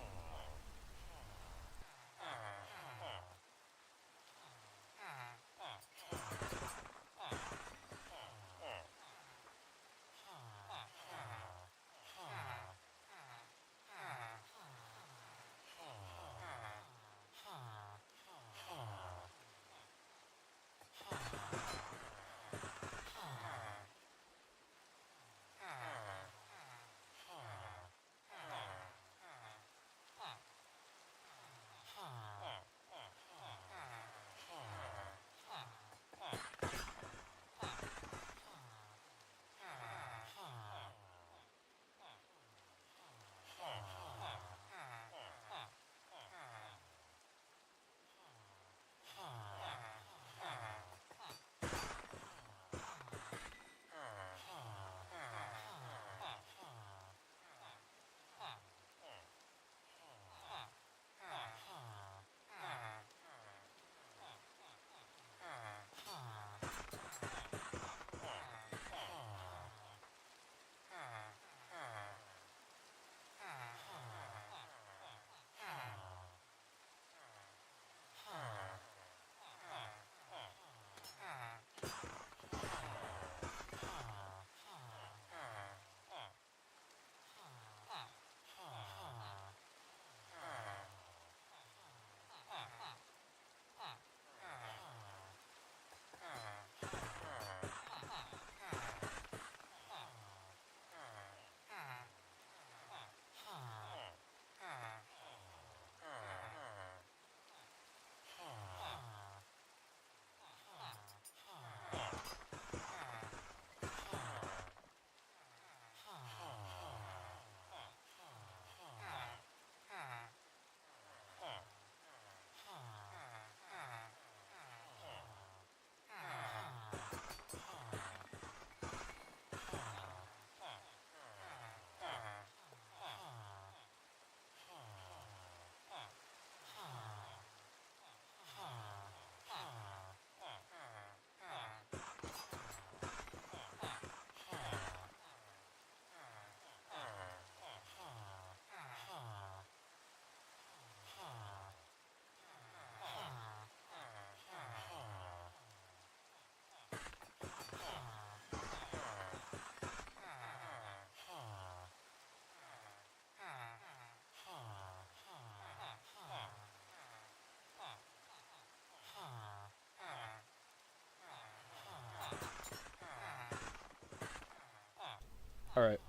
Alright.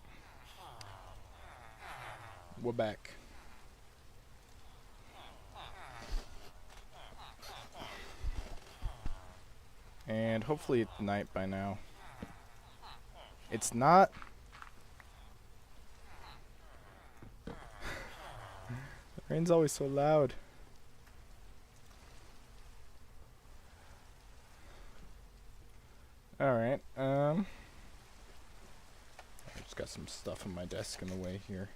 We're back. And hopefully it's night by now. It's not. The rain's always so loud. Alright, I just got some stuff on my desk in the way here.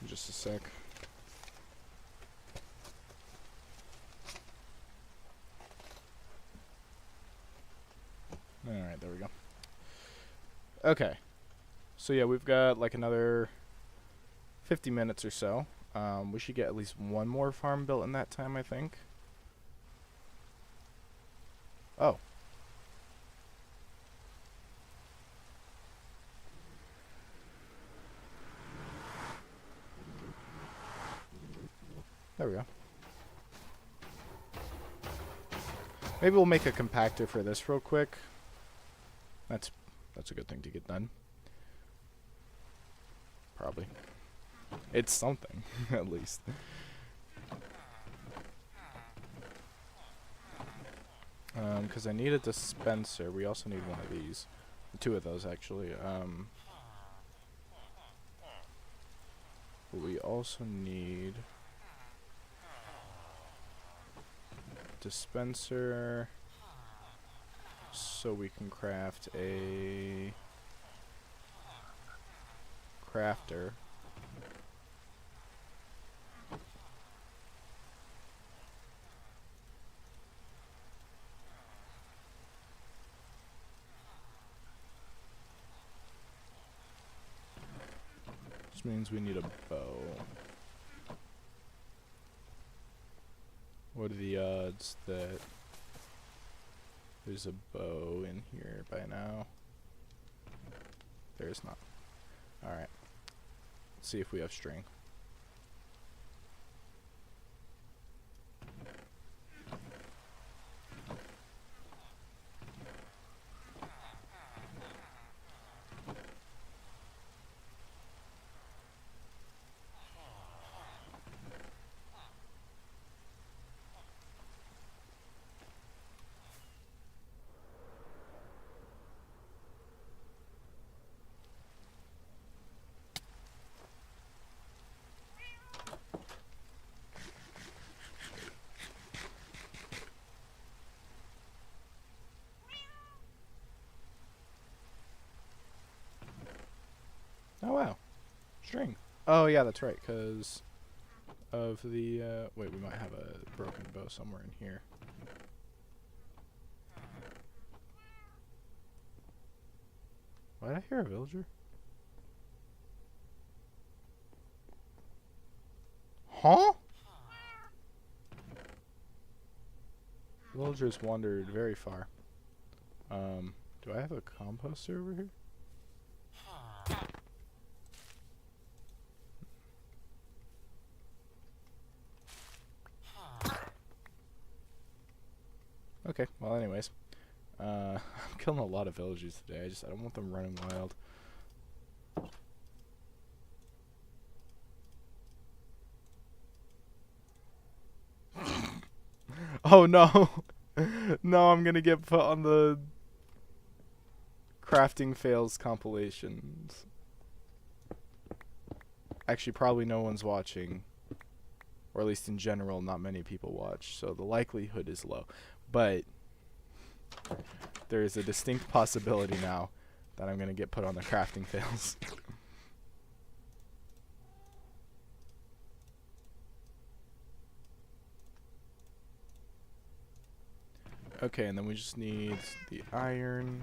Just a sec. Alright, there we go. Okay. So yeah, we've got like another 50 minutes or so. We should get at least one more farm built in that time, I think. Oh. There we go. Maybe we'll make a compactor for this real quick. That's a good thing to get done. Probably. It's something, at least. Because I need a dispenser. We also need one of these. Two of those, actually. But we also need dispenser so we can craft a crafter. Which means we need a bow. What are the odds that there's a bow in here by now? There is not. Alright. Let's see if we have string. Oh wow, string. Oh yeah, that's right, because of the, wait, we might have a broken bow somewhere in here. Why did I hear a villager? Huh? Villagers wandered very far. Do I have a composter over here? Okay, well anyways. I'm killing a lot of villagers today. I don't want them running wild. Oh no! No, I'm gonna get put on the crafting fails compilations. Actually, probably no one's watching. Or at least in general, not many people watch. So the likelihood is low. But there is a distinct possibility now that I'm gonna get put on the crafting fails. Okay, and then we just need the iron,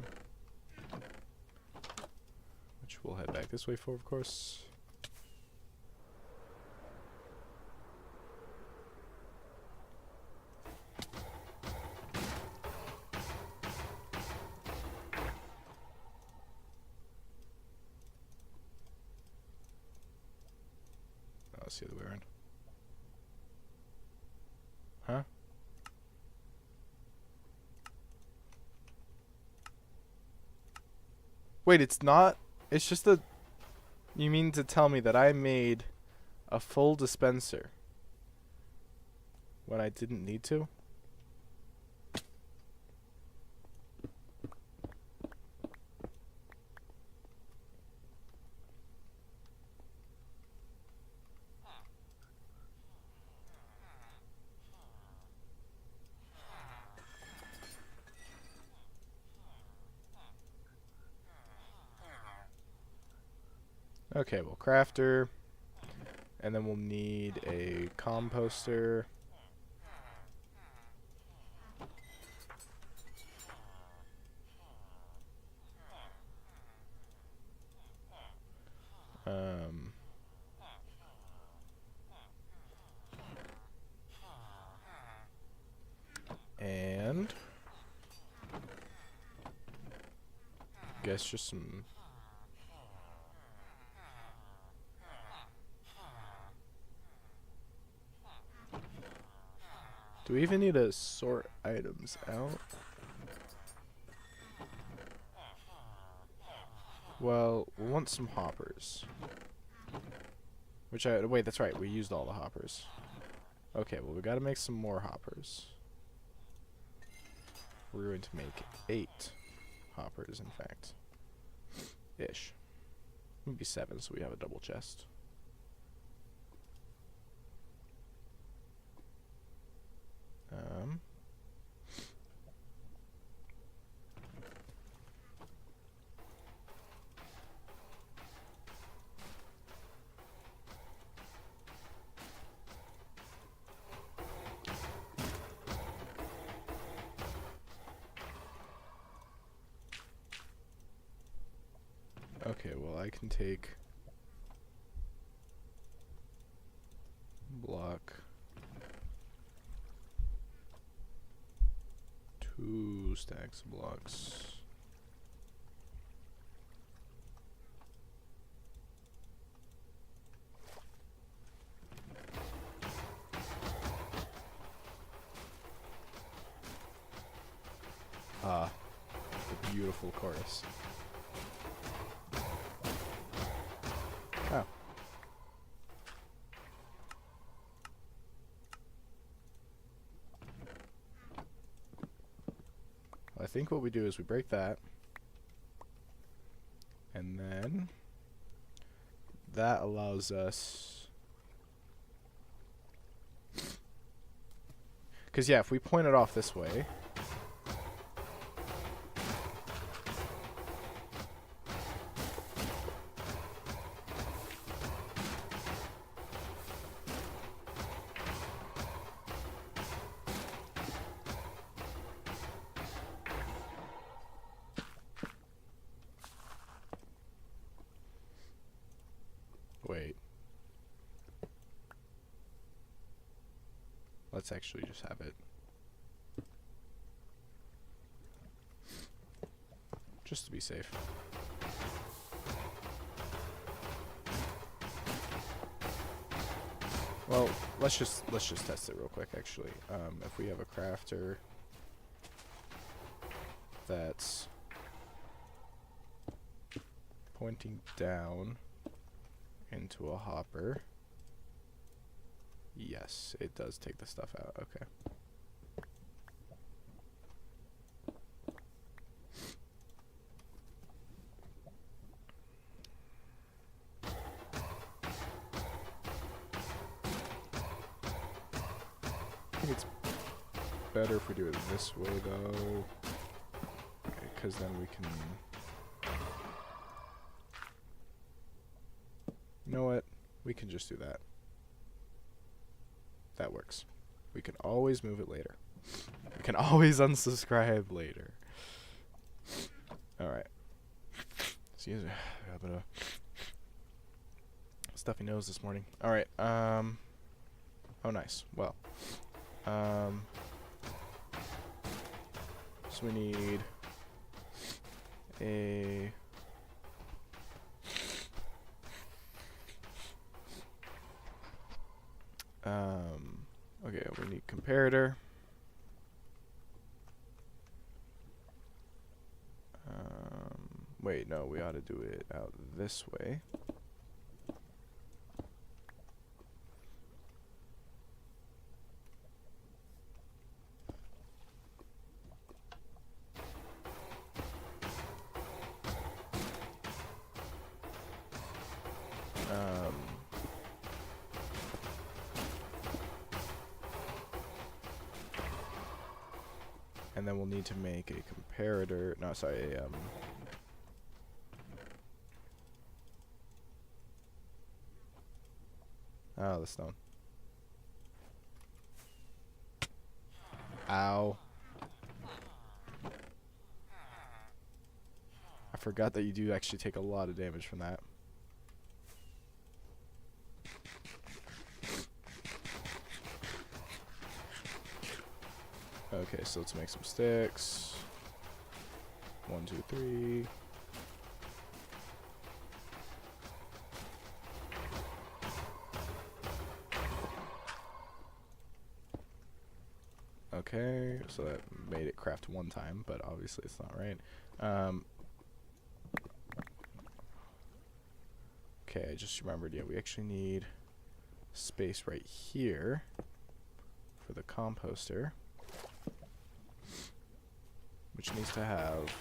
which we'll head back this way for, of course. Oh, let's see the way around. Huh? Wait, it's not? It's just a... You mean to tell me that I made a full dispenser when I didn't need to? Okay, well, crafter. And then we'll need a composter. And guess just some... Do we even need to sort items out? Well, we'll want some hoppers. Which wait, that's right, we used all the hoppers. Okay, well, we gotta make some more hoppers. We're going to make 8 hoppers, in fact. Ish. Maybe 7, so we have a double chest. Okay, well, I can take block 2 stacks of blocks. Ah, the beautiful chorus. Oh. I think what we do is we break that, and then that allows us, because yeah, if we point it off this way, wait. Let's actually just have it. Just to be safe. Well, let's just test it real quick actually. If we have a crafter that's pointing down into a hopper. Yes, it does take the stuff out. Okay. I think it's better if we do it this way though, because then we can... You know what? We can just do that. That works. We can always move it later. We can always unsubscribe later. Alright. Excuse me. I got a bit of stuffy nose this morning. Alright, oh nice. Well. So we need a... okay, we need comparator. Wait, no, we ought to do it out this way. And then we'll need to make a comparator. No, sorry, oh, the stone. Ow. I forgot that you do actually take a lot of damage from that. Okay, so let's make some sticks. 1, 2, 3. Okay, so that made it craft one time, but obviously it's not right. Okay, I just remembered, yeah, we actually need space right here for the composter, which needs to have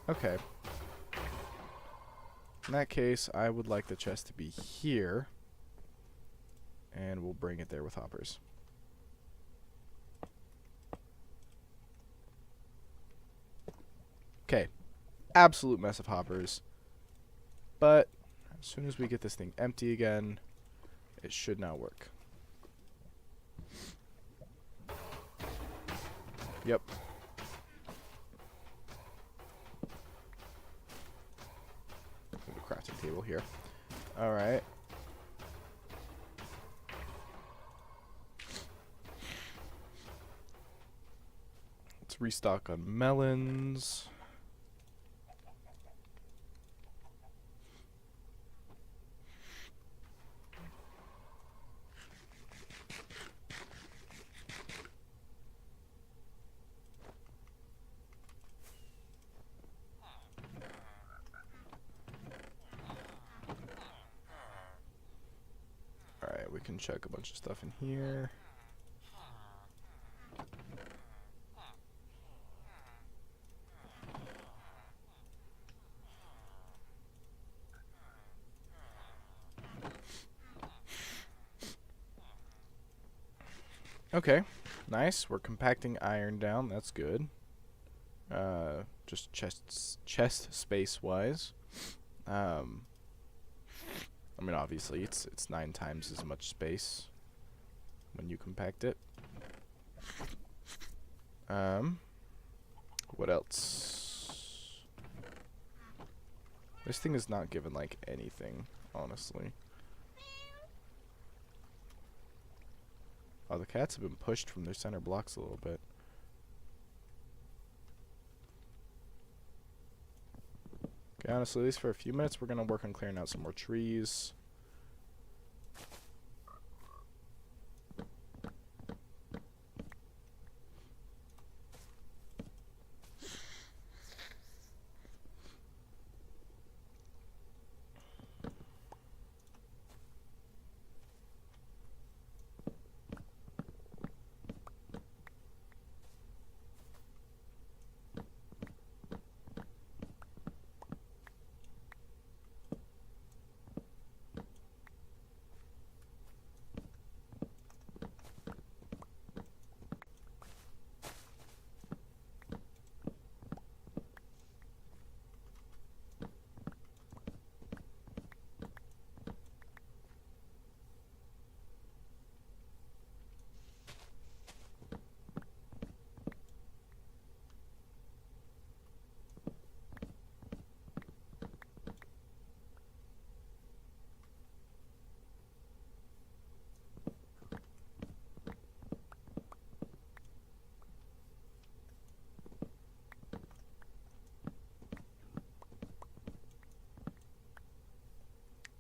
okay. In that case, I would like the chest to be here, and we'll bring it there with hoppers. Okay, absolute mess of hoppers, but as soon as we get this thing empty again, it should now work. Yep. Crafting table here. Alright. Let's restock on melons. Alright, we can check a bunch of stuff in here. Okay, nice. We're compacting iron down. That's good. Just chest space wise. I mean, obviously, it's 9 times as much space when you compact it. What else? This thing is not given like anything, honestly. Oh, the cats have been pushed from their center blocks a little bit. Okay, honestly, at least for a few minutes, we're gonna work on clearing out some more trees.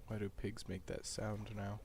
Why do pigs make that sound now?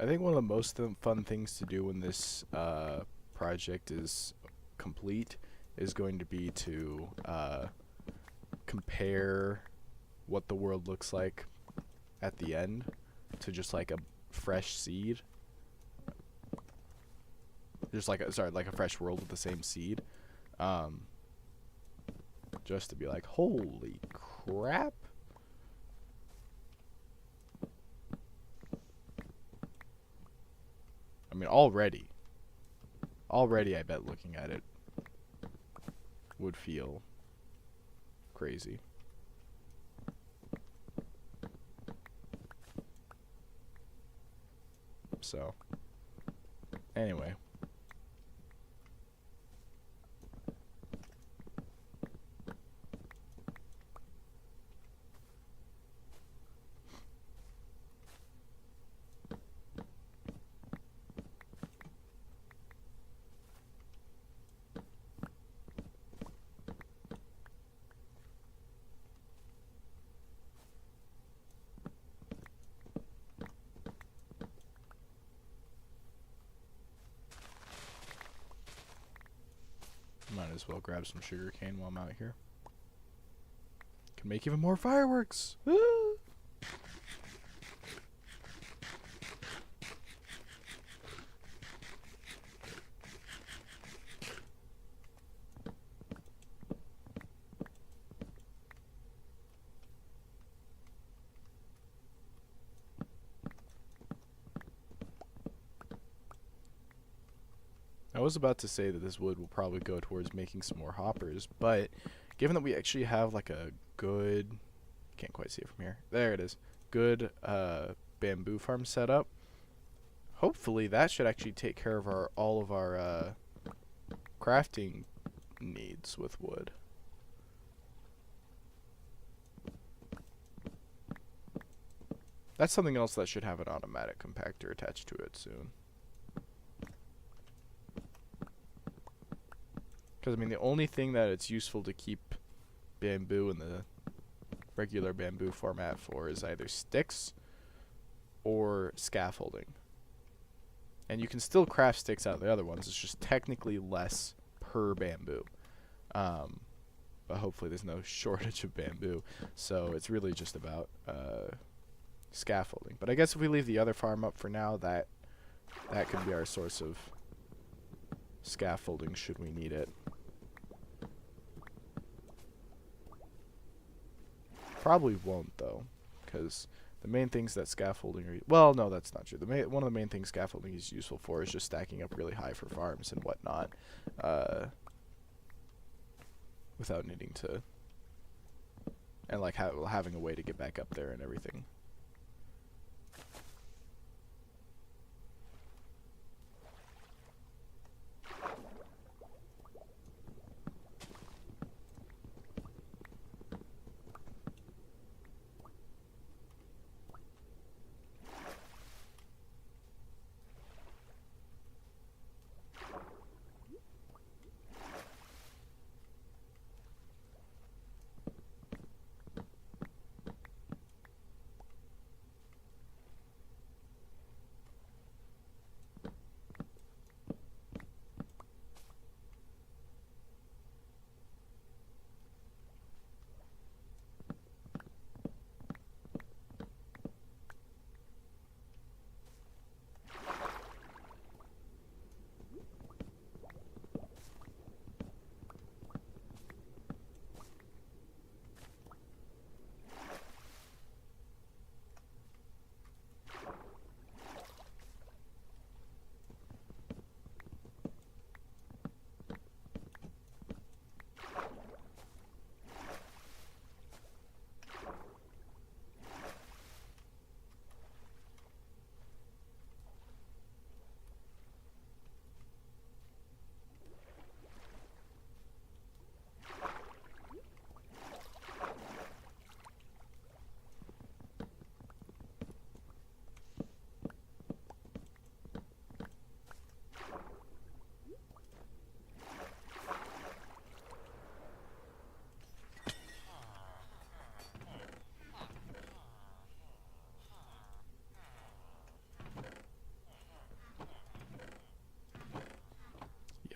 I think one of the most fun things to do when this project is complete is going to be to compare what the world looks like at the end to just like a fresh seed. Just like like a fresh world with the same seed. Just to be like, holy crap. I mean, already I bet looking at it would feel crazy. So, anyway. Might as well grab some sugar cane while I'm out here. Can make even more fireworks! Ah! I was about to say that this wood will probably go towards making some more hoppers, but given that we actually have like a good, can't quite see it from here, there it is, good bamboo farm set up, hopefully that should actually take care of all of our crafting needs with wood. That's something else that should have an automatic compactor attached to it soon. Because, I mean, the only thing that it's useful to keep bamboo in the regular bamboo format for is either sticks or scaffolding. And you can still craft sticks out of the other ones. It's just technically less per bamboo. But hopefully there's no shortage of bamboo. So it's really just about scaffolding. But I guess if we leave the other farm up for now, that can be our source of scaffolding should we need it. Probably won't though, because the main things that scaffolding are, well, no, that's not true. One of the main things scaffolding is useful for is just stacking up really high for farms and whatnot, without needing to, and like having a way to get back up there and everything.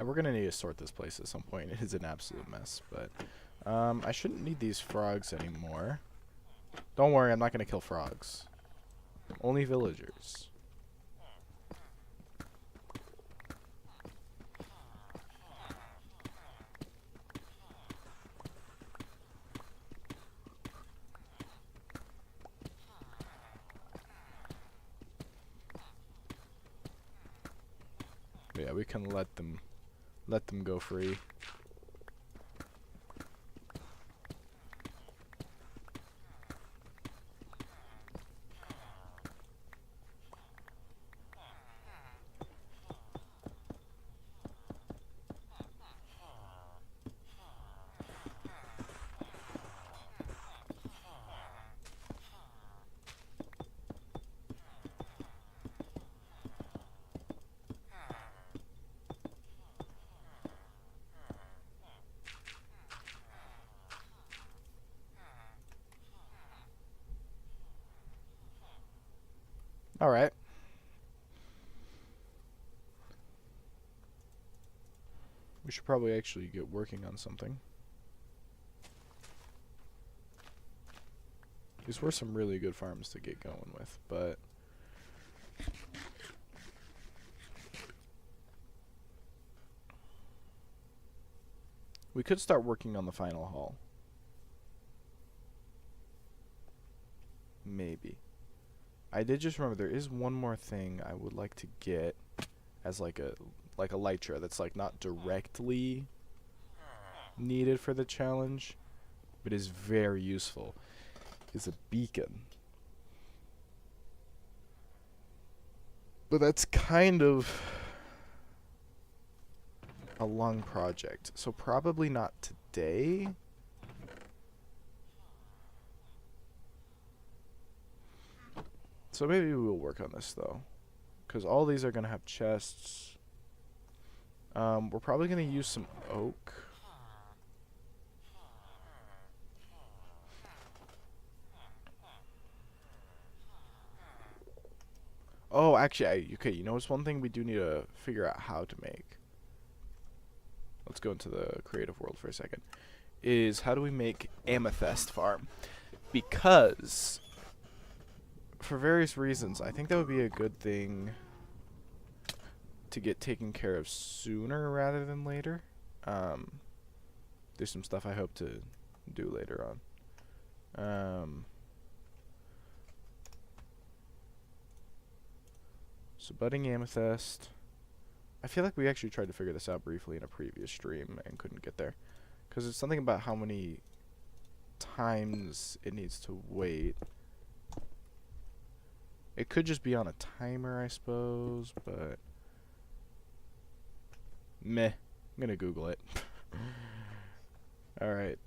And we're going to need to sort this place at some point. It is an absolute mess, but I shouldn't need these frogs anymore. Don't worry, I'm not going to kill frogs. Only villagers. Yeah, we can let them go free. All right. We should probably actually get working on something. These were some really good farms to get going with, but we could start working on the final haul. Maybe. I did just remember there is one more thing I would like to get as like a elytra that's like not directly needed for the challenge, but is very useful. Is a beacon. But that's kind of a long project, so probably not today. So maybe we will work on this though, because all these are gonna have chests. We're probably gonna use some oak. Oh, actually, okay, you know what's one thing we do need to figure out how to make? Let's go into the creative world for a second. Is how do we make Amethyst farm? Because, for various reasons, I think that would be a good thing to get taken care of sooner rather than later. There's some stuff I hope to do later on. So budding amethyst. I feel like we actually tried to figure this out briefly in a previous stream and couldn't get there. Because it's something about how many times it needs to wait. It could just be on a timer, I suppose, but meh. I'm gonna Google it. Alright,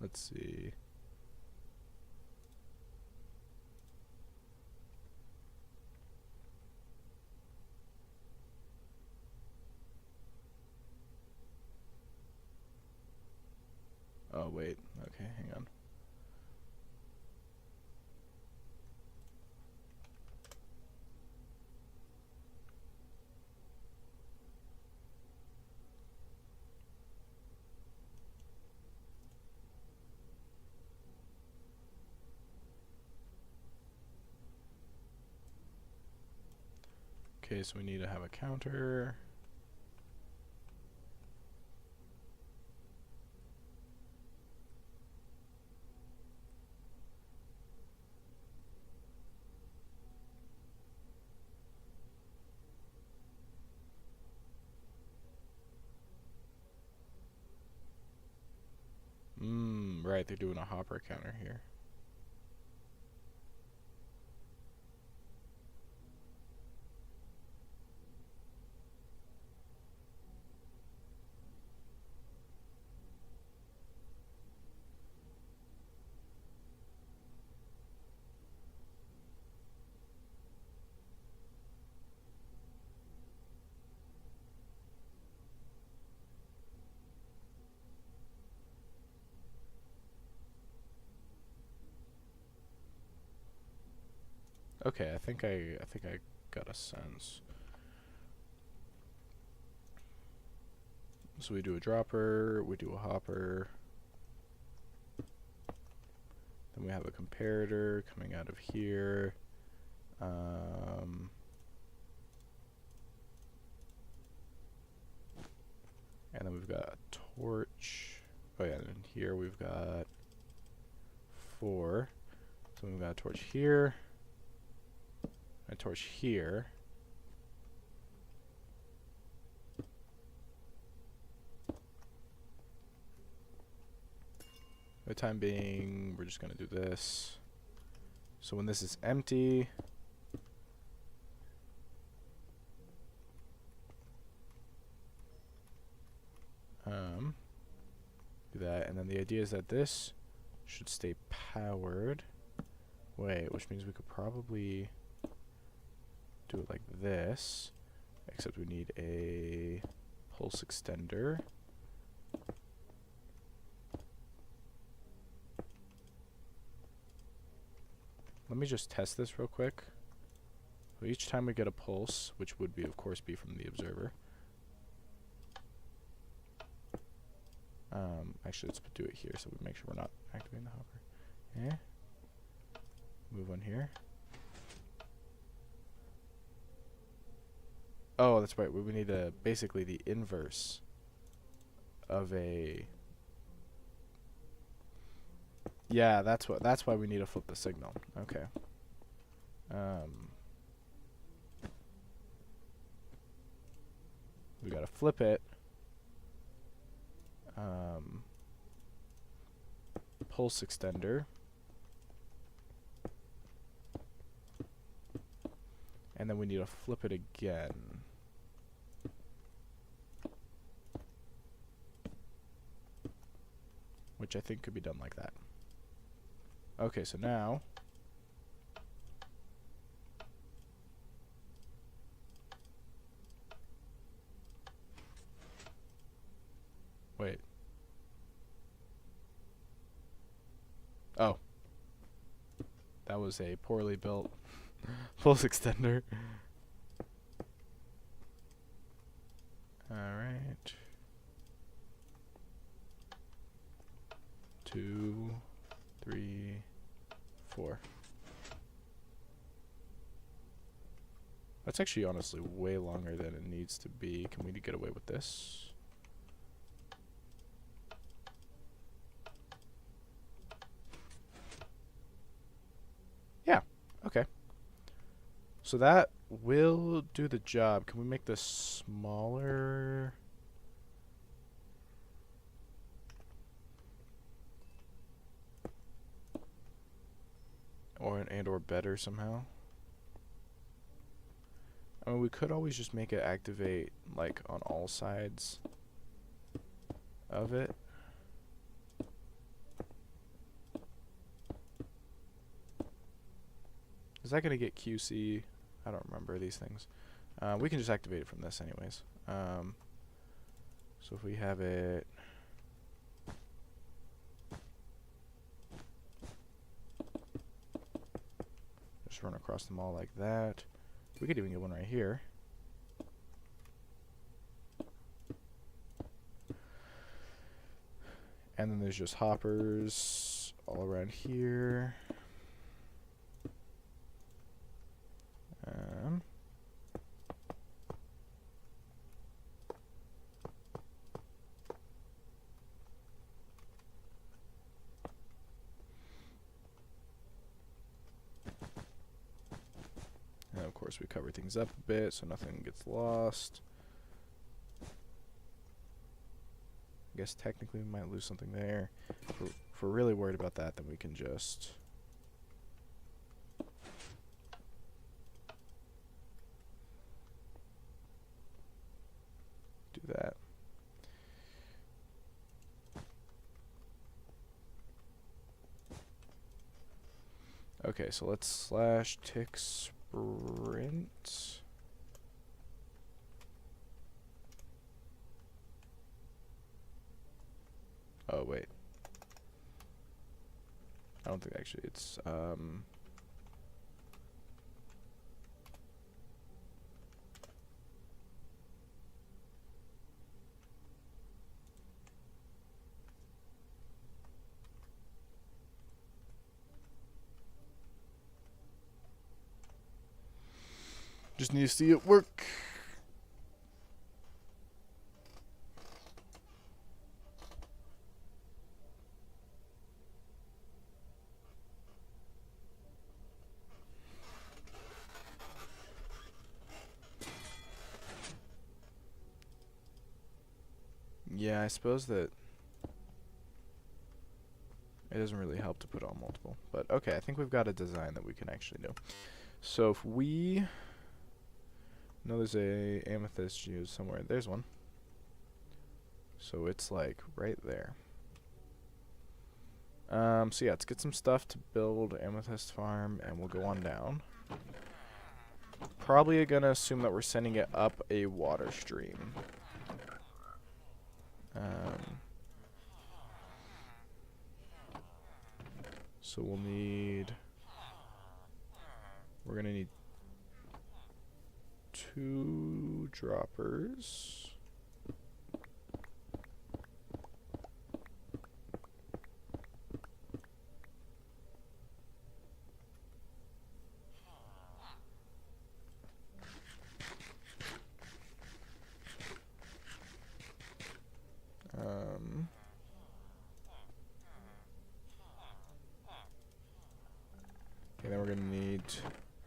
let's see. Oh, wait. Okay, hang on. Okay, so we need to have a counter. Right, they're doing a hopper counter here. Okay, I think I got a sense. So we do a dropper, we do a hopper. Then we have a comparator coming out of here. And then we've got a torch. Oh yeah, and here we've got 4. So we've got a torch here, a torch here. For the time being, we're just gonna do this. So when this is empty, do that, and then the idea is that this should stay powered. Wait, which means we could probably do it like this, except we need a pulse extender. Let me just test this real quick. So each time we get a pulse, which would be, of course, be from the observer. Actually, let's do it here so we make sure we're not activating the hopper. Yeah. Move on here. Oh, that's right. We need a basically the inverse of a. Yeah, that's why we need to flip the signal. Okay. We gotta flip it. Pulse extender. And then we need to flip it again. Which I think could be done like that. Okay, so now wait. Oh. That was a poorly built pulse extender. Alright. 2, 3, 4. That's actually honestly way longer than it needs to be. Can we get away with this? Yeah. Okay. So that will do the job. Can we make this smaller? Or better somehow? I mean, we could always just make it activate like on all sides of it. Is that gonna get QC? I don't remember these things. We can just activate it from this anyways. So if we have it just run across them all like that. We could even get one right here. And then there's just hoppers all around here. And of course we cover things up a bit so nothing gets lost. I guess technically we might lose something there. If we're really worried about that, then we can just do that. Okay, so let's slash tick sprint. Oh, wait. I don't think actually it's, Just need to see it work. Yeah, I suppose that it doesn't really help to put on multiple. But okay, I think we've got a design that we can actually do. So if we know there's a amethyst used somewhere. There's one. So it's like right there. So yeah, let's get some stuff to build amethyst farm and we'll go on down. Probably gonna assume that we're sending it up a water stream. So we'll need, we're gonna need 2 droppers. Okay, then we're gonna need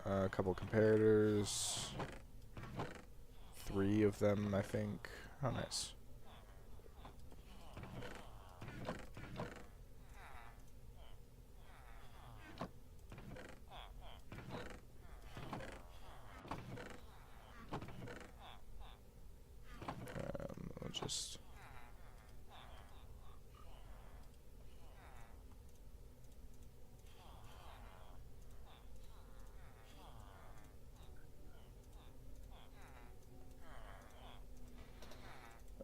a couple comparators. 3 of them, I think. Oh, nice. We'll just...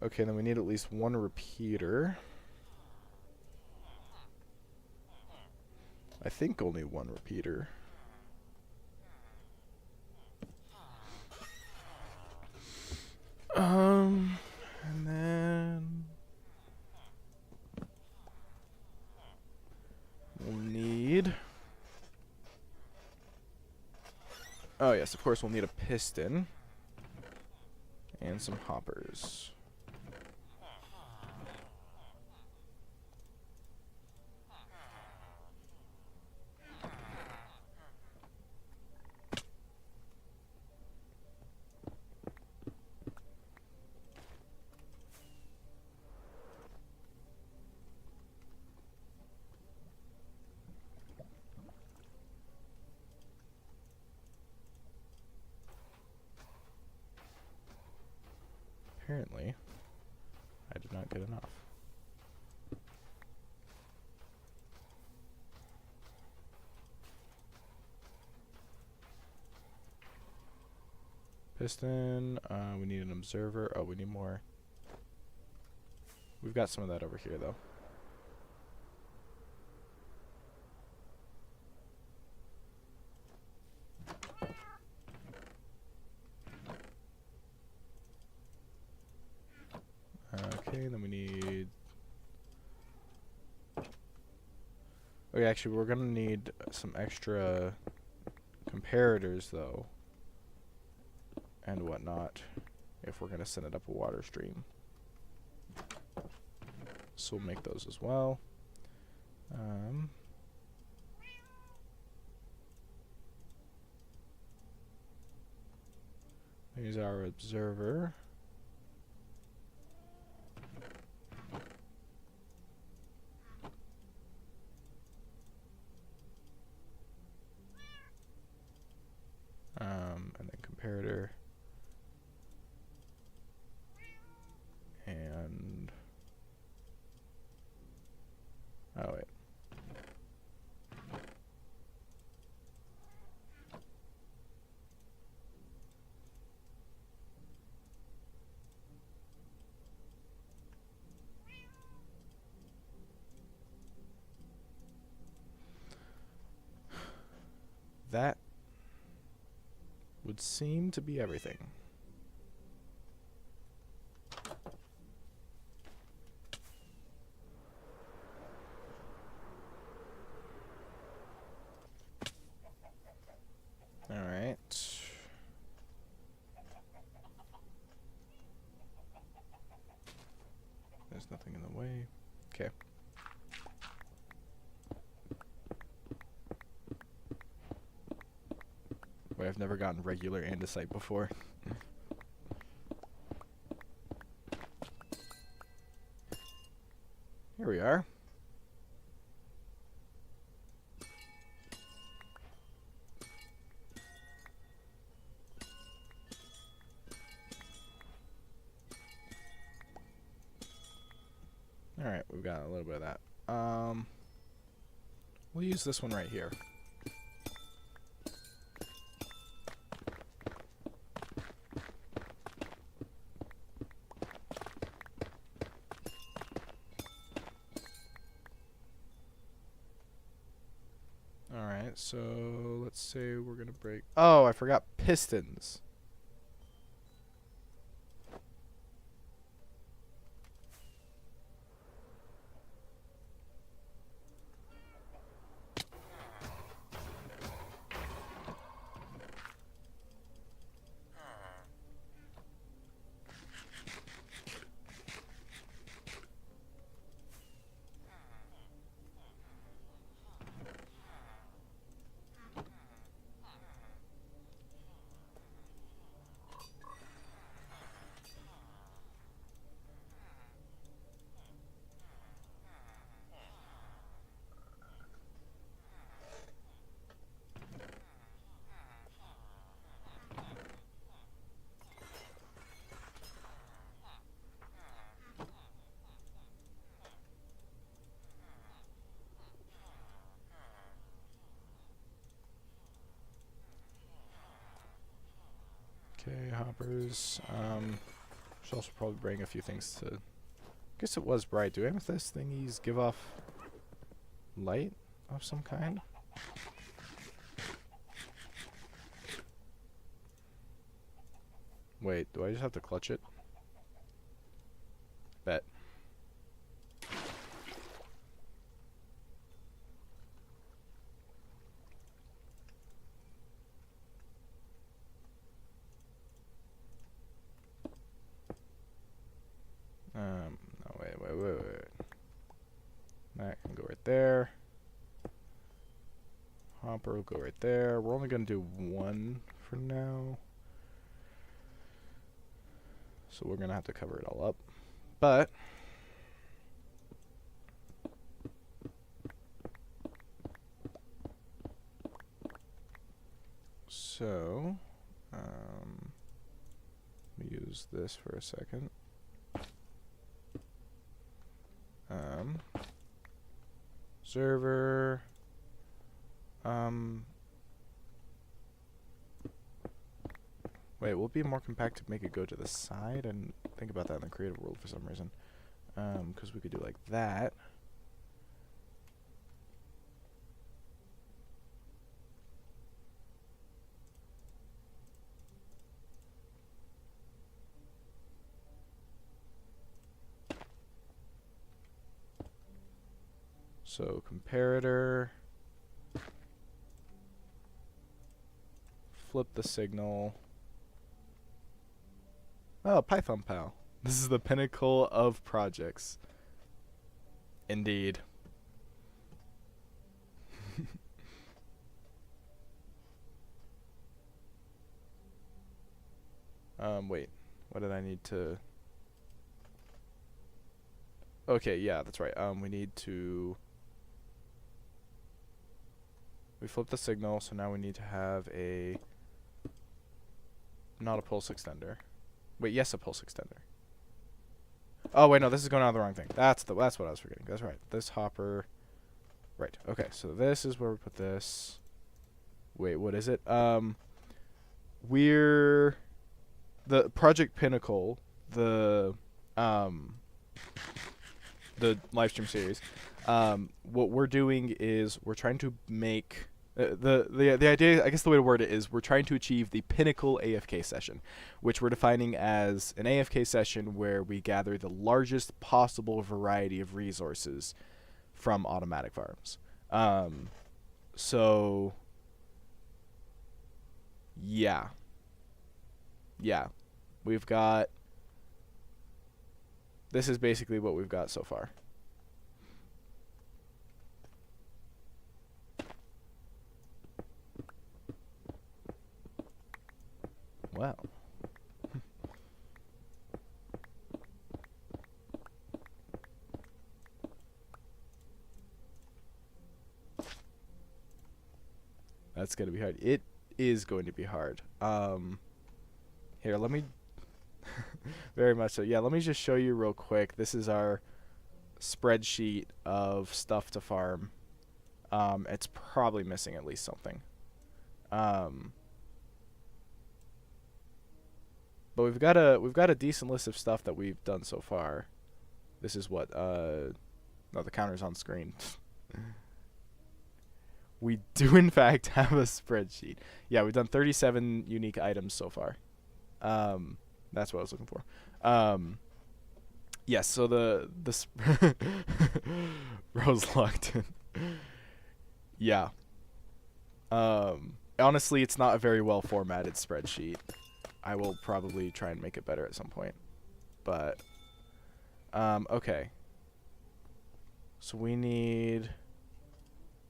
Okay, then we need at least 1 repeater. I think only 1 repeater. And then we'll need... Oh yes, of course we'll need a piston. And some hoppers. Apparently, I did not get enough. Piston, we need an observer. Oh, we need more. We've got some of that over here, though. Okay, then we need... Okay, actually, we're gonna need some extra comparators, though, and whatnot, if we're gonna send it up a water stream. So we'll make those as well. Here's our observer. And then comparator. And... oh, wait. That would seem to be everything. Alright. There's nothing in the way. Okay. Wait, I've never gotten regular andesite before. Here we are. Alright, we've got a little bit of that. We'll use this one right here. Alright, so let's say we're gonna break... Oh, I forgot pistons. Okay, hoppers. Should also probably bring a few things to... I guess it was bright. Do amethyst thingies give off light of some kind? Wait, do I just have to clutch it? Bet. No, wait. That can go right there. Hopper will go right there. We're only going to do one for now. So we're going to have to cover it all up. But... So... let me use this for a second. Server. Wait, will it be more compact to make it go to the side? I didn't think about that in the creative world for some reason. Because we could do like that. So, comparator. Flip the signal. Oh, Python Pal. This is the pinnacle of projects. Indeed. Wait. What did I need to... Okay, yeah, that's right. We need to... We flip the signal, so now we need to have a... Not a pulse extender. Wait, yes, a pulse extender. Oh, wait, no, this is going on the wrong thing. That's what I was forgetting. That's right. This hopper... Right, okay, so this is where we put this. Wait, what is it? We're... The Project Pinnacle, the live stream series, what we're doing is we're trying to make... The idea, I guess the way to word it is we're trying to achieve the Pinnacle AFK session, which we're defining as an AFK session where we gather the largest possible variety of resources from automatic farms. So, yeah. Yeah. We've got this is basically what we've got so far. Well. That's going to be hard. It is going to be hard. Here, let me... very much so. Yeah, let me just show you real quick. This is our spreadsheet of stuff to farm. It's probably missing at least something. But we've got a decent list of stuff that we've done so far. This is what no, the counter's on screen. We do in fact have a spreadsheet. Yeah, we've done 37 unique items so far. That's what I was looking for. Yes, so the Rose locked in. Yeah. Honestly, it's not a very well formatted spreadsheet. I will probably try and make it better at some point. But okay. So we need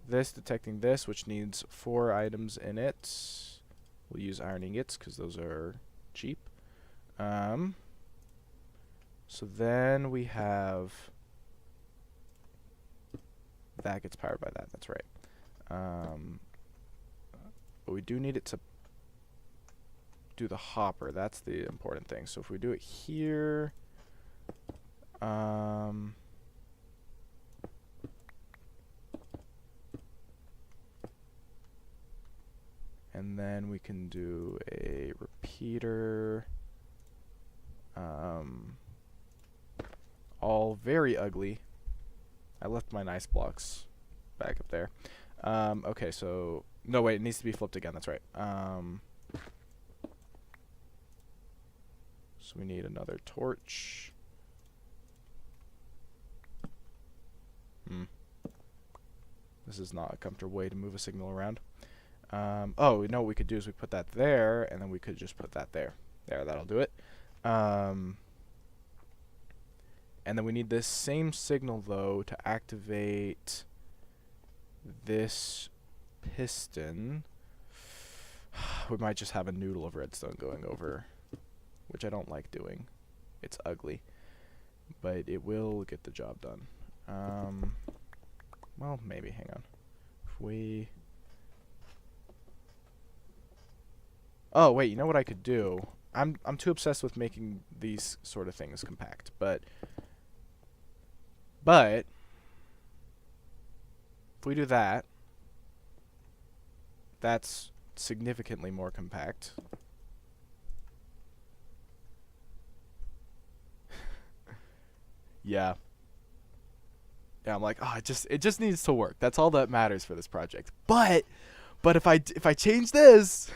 this detecting this, which needs 4 items in it. We'll use iron ingots because those are cheap. So then we have that gets powered by that. That's right. But we do need it to do the hopper. That's the important thing. So if we do it here, and then we can do a repeater. All very ugly. I left my nice blocks back up there. Okay, so no, wait, it needs to be flipped again. That's right. So we need another torch. This is not a comfortable way to move a signal around. Oh, you know what we could do is we put that there, and then we could just put that there. There, that'll do it. And then we need this same signal, though, to activate this piston. We might just have a noodle of redstone going over, which I don't like doing. It's ugly, but it will get the job done. Well, maybe. Hang on. If we... Oh, wait, you know what I could do? I'm too obsessed with making these sort of things compact, but if we do that, that's significantly more compact. Yeah. Yeah, I'm like, oh, it just needs to work. That's all that matters for this project. But if I change this,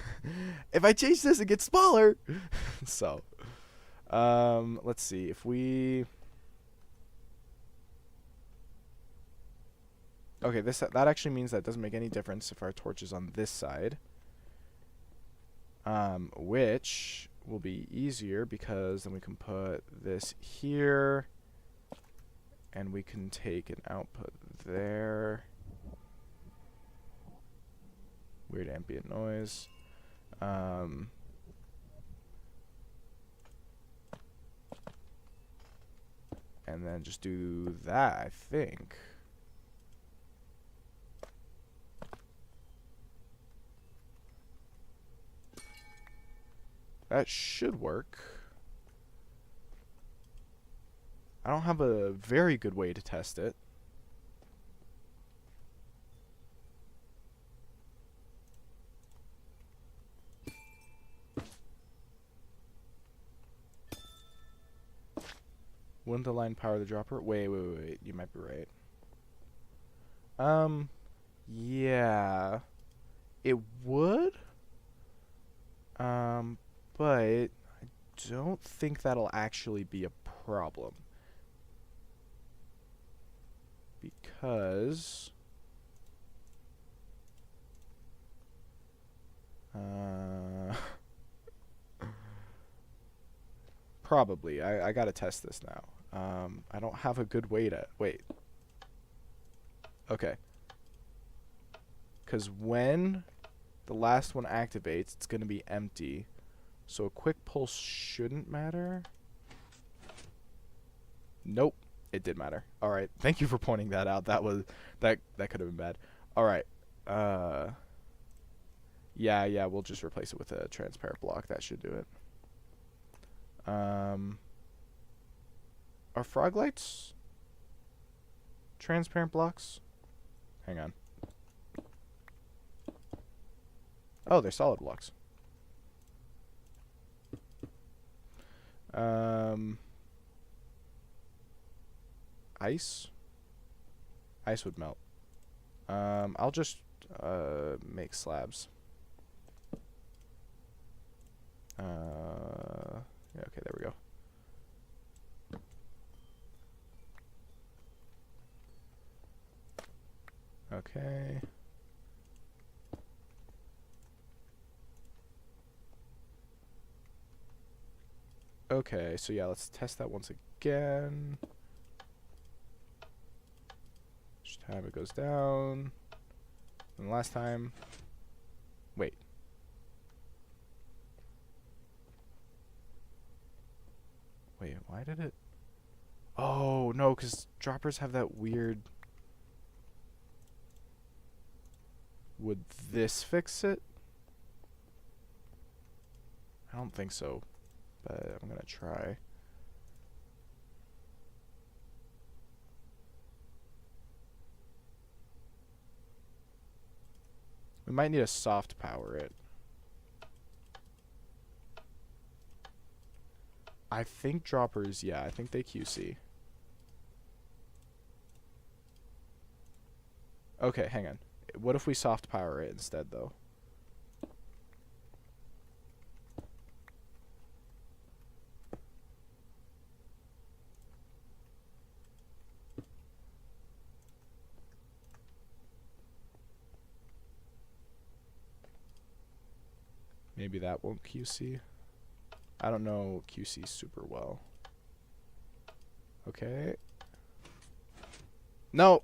it gets smaller. So, let's see if we. Okay, that actually means that doesn't make any difference if our torch is on this side. Which will be easier because then we can put this here, and we can take an output there. Weird ambient noise. And then just do that, I think. That should work. I don't have a very good way to test it. Wouldn't the line power the dropper? Wait. You might be right. Yeah. It would. But I don't think that'll actually be a problem. Because... probably. I gotta test this now. I don't have a good way to... Wait. Okay. Because when the last one activates, it's going to be empty. So a quick pulse shouldn't matter. Nope. It did matter. Alright. Thank you for pointing that out. That could have been bad. Alright. Yeah, we'll just replace it with a transparent block. That should do it. Are frog lights transparent blocks? Hang on. Oh, they're solid blocks. Ice? Ice would melt. I'll just make slabs. Yeah, okay, there we go. Okay. Okay, so yeah, let's test that once again. Each time it goes down. And last time... Wait. Wait, why did it... Oh, no, because droppers have that weird... Would this fix it? I don't think so, but I'm gonna try. We might need a soft power it. I think droppers, yeah, I think they QC. Okay, hang on. What if we soft power it instead, though? Maybe that won't QC. I don't know QC super well. Okay. No!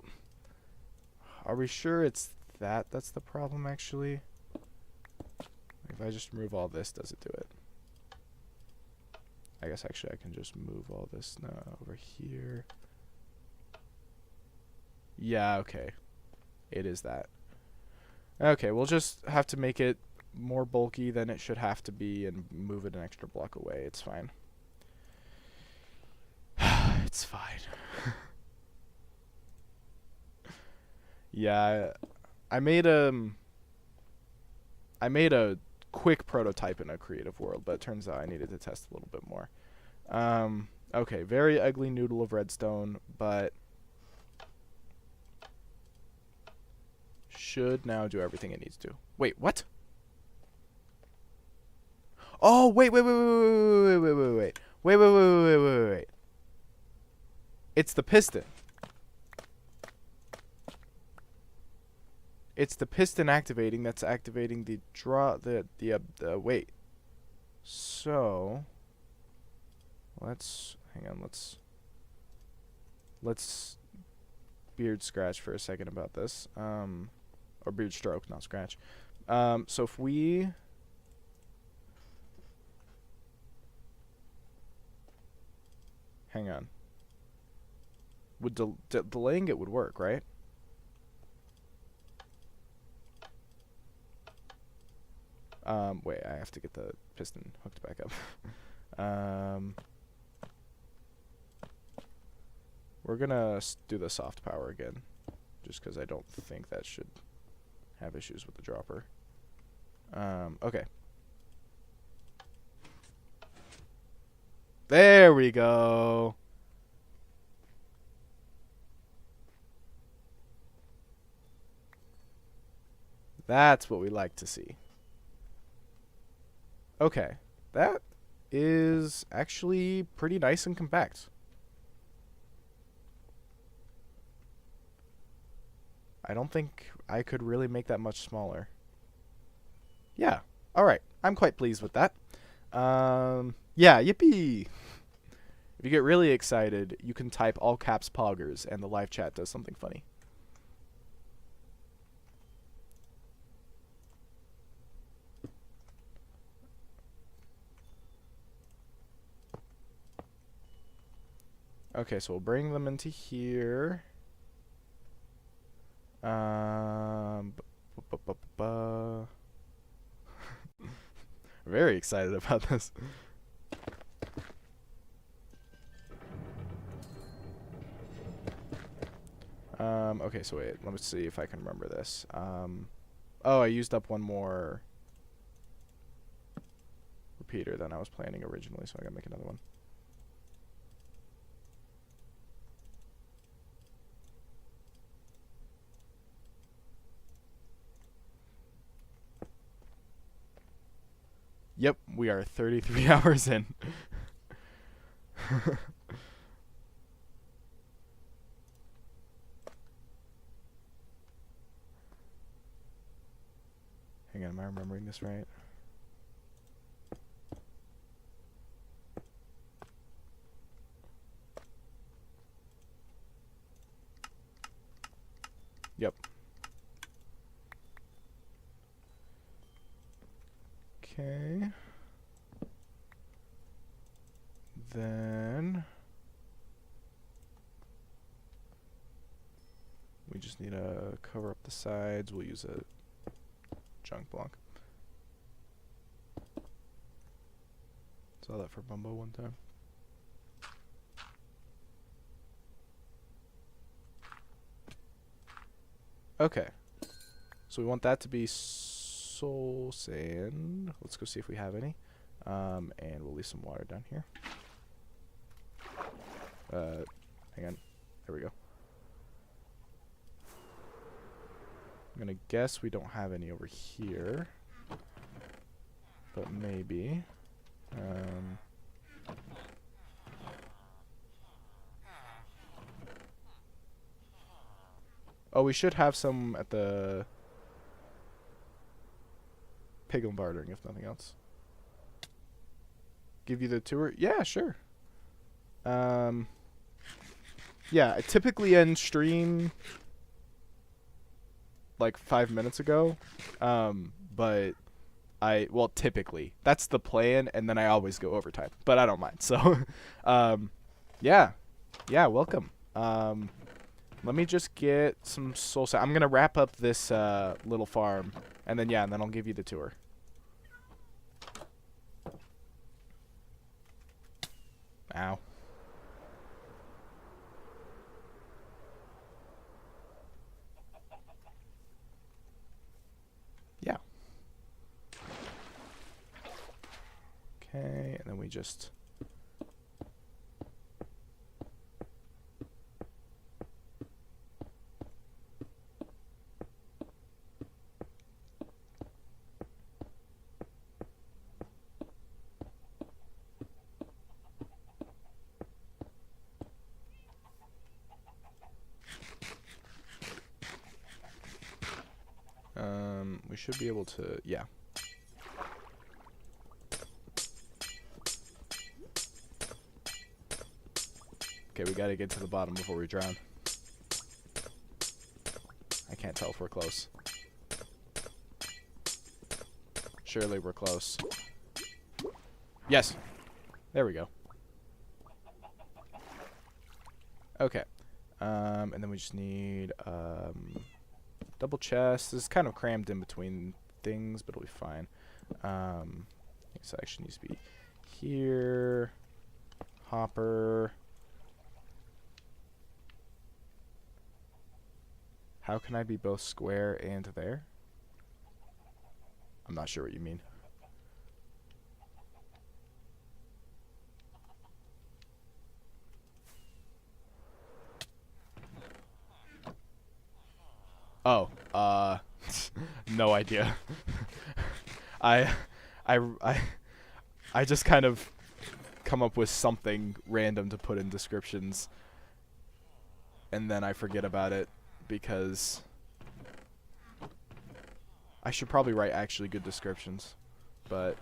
Are we sure it's that that's the problem, actually? If I just remove all this, does it do it? I guess actually I can just move all this over here. Yeah, okay. It is that. Okay, we'll just have to make it more bulky than it should have to be and move it an extra block away. It's fine. It's fine. Yeah, I made a quick prototype in a creative world, but it turns out I needed to test a little bit more. Okay, very ugly noodle of redstone, but should now do everything it needs to. Wait, what? Oh, wait. Wait. It's the piston. It's the piston activating that's activating the wait. So hang on, let's beard scratch for a second about this. Or beard stroke, not scratch. So if we hang on. Would delaying it would work, right? Wait, I have to get the piston hooked back up. We're gonna do the soft power again, just because I don't think that should have issues with the dropper. Okay. There we go. That's what we like to see. Okay, that is actually pretty nice and compact. I don't think I could really make that much smaller. Yeah, alright. I'm quite pleased with that. Yeah, yippee! If you get really excited, you can type all caps poggers and the live chat does something funny. Okay, so we'll bring them into here. Very excited about this. Okay, so wait, let me see if I can remember this. Oh, I used up one more repeater than I was planning originally, so I gotta make another one. Yep, we are 33 hours in. Hang on, am I remembering this right? Yep. Okay. Then we just need to cover up the sides. We'll use a junk block. Saw that for Bumbo one time. Okay. So we want that to be soul sand. Let's go see if we have any. And we'll leave some water down here. Hang on. There we go. I'm gonna guess we don't have any over here. But maybe. Oh, we should have some at the Piglin bartering, if nothing else. Give you the tour? Yeah, sure. Yeah, I typically end stream like 5 minutes ago. But well, typically. That's the plan, and then I always go overtime. But I don't mind. So, yeah. Yeah, welcome. Let me just get some soul sand. I'm going to wrap up this little farm, and then, yeah, and then I'll give you the tour. Ow. Yeah. Okay, and then we just... we should be able to, yeah. Okay, we gotta get to the bottom before we drown. I can't tell if we're close. Surely we're close. Yes! There we go. Okay. And then we just need, double chest. This is kind of crammed in between things, but it'll be fine. This actually needs to be here. Hopper. How can I be both square and there? I'm not sure what you mean. Oh, no idea. I just kind of come up with something random to put in descriptions, and then I forget about it because I should probably write actually good descriptions. But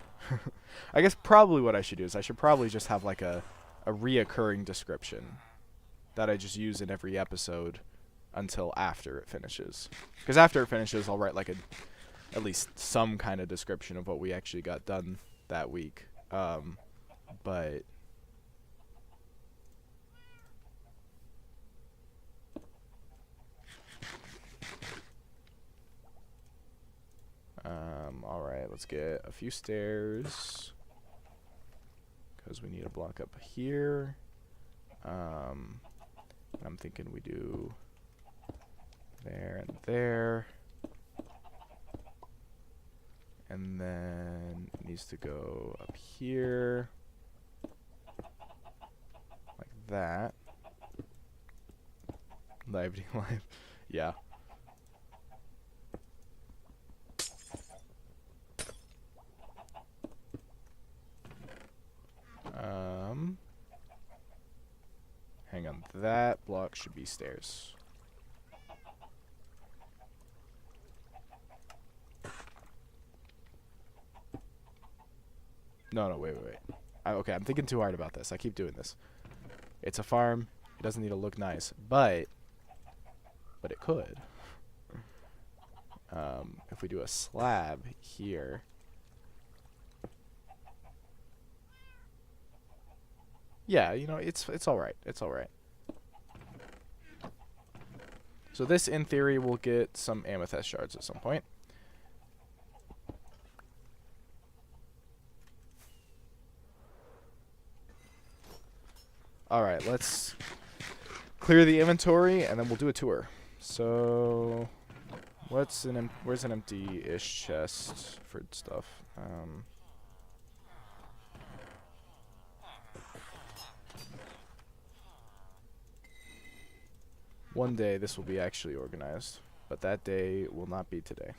I guess probably what I should do is I should probably just have like a a reoccurring description that I just use in every episode until after it finishes. Because after it finishes, I'll write like at least some kind of description of what we actually got done that week. But alright, let's get a few stairs, because we need a block up here. I'm thinking we do there and there. And then it needs to go up here. Like that. Lively life. Yeah. Hang on. That block should be stairs. No, wait. Okay, I'm thinking too hard about this. I keep doing this. It's a farm. It doesn't need to look nice, but it could. If we do a slab here. Yeah, you know, it's all right. It's all right. So this, in theory, will get some amethyst shards at some point. Alright, let's clear the inventory, and then we'll do a tour. So, where's an empty-ish chest for stuff? One day this will be actually organized, but that day will not be today.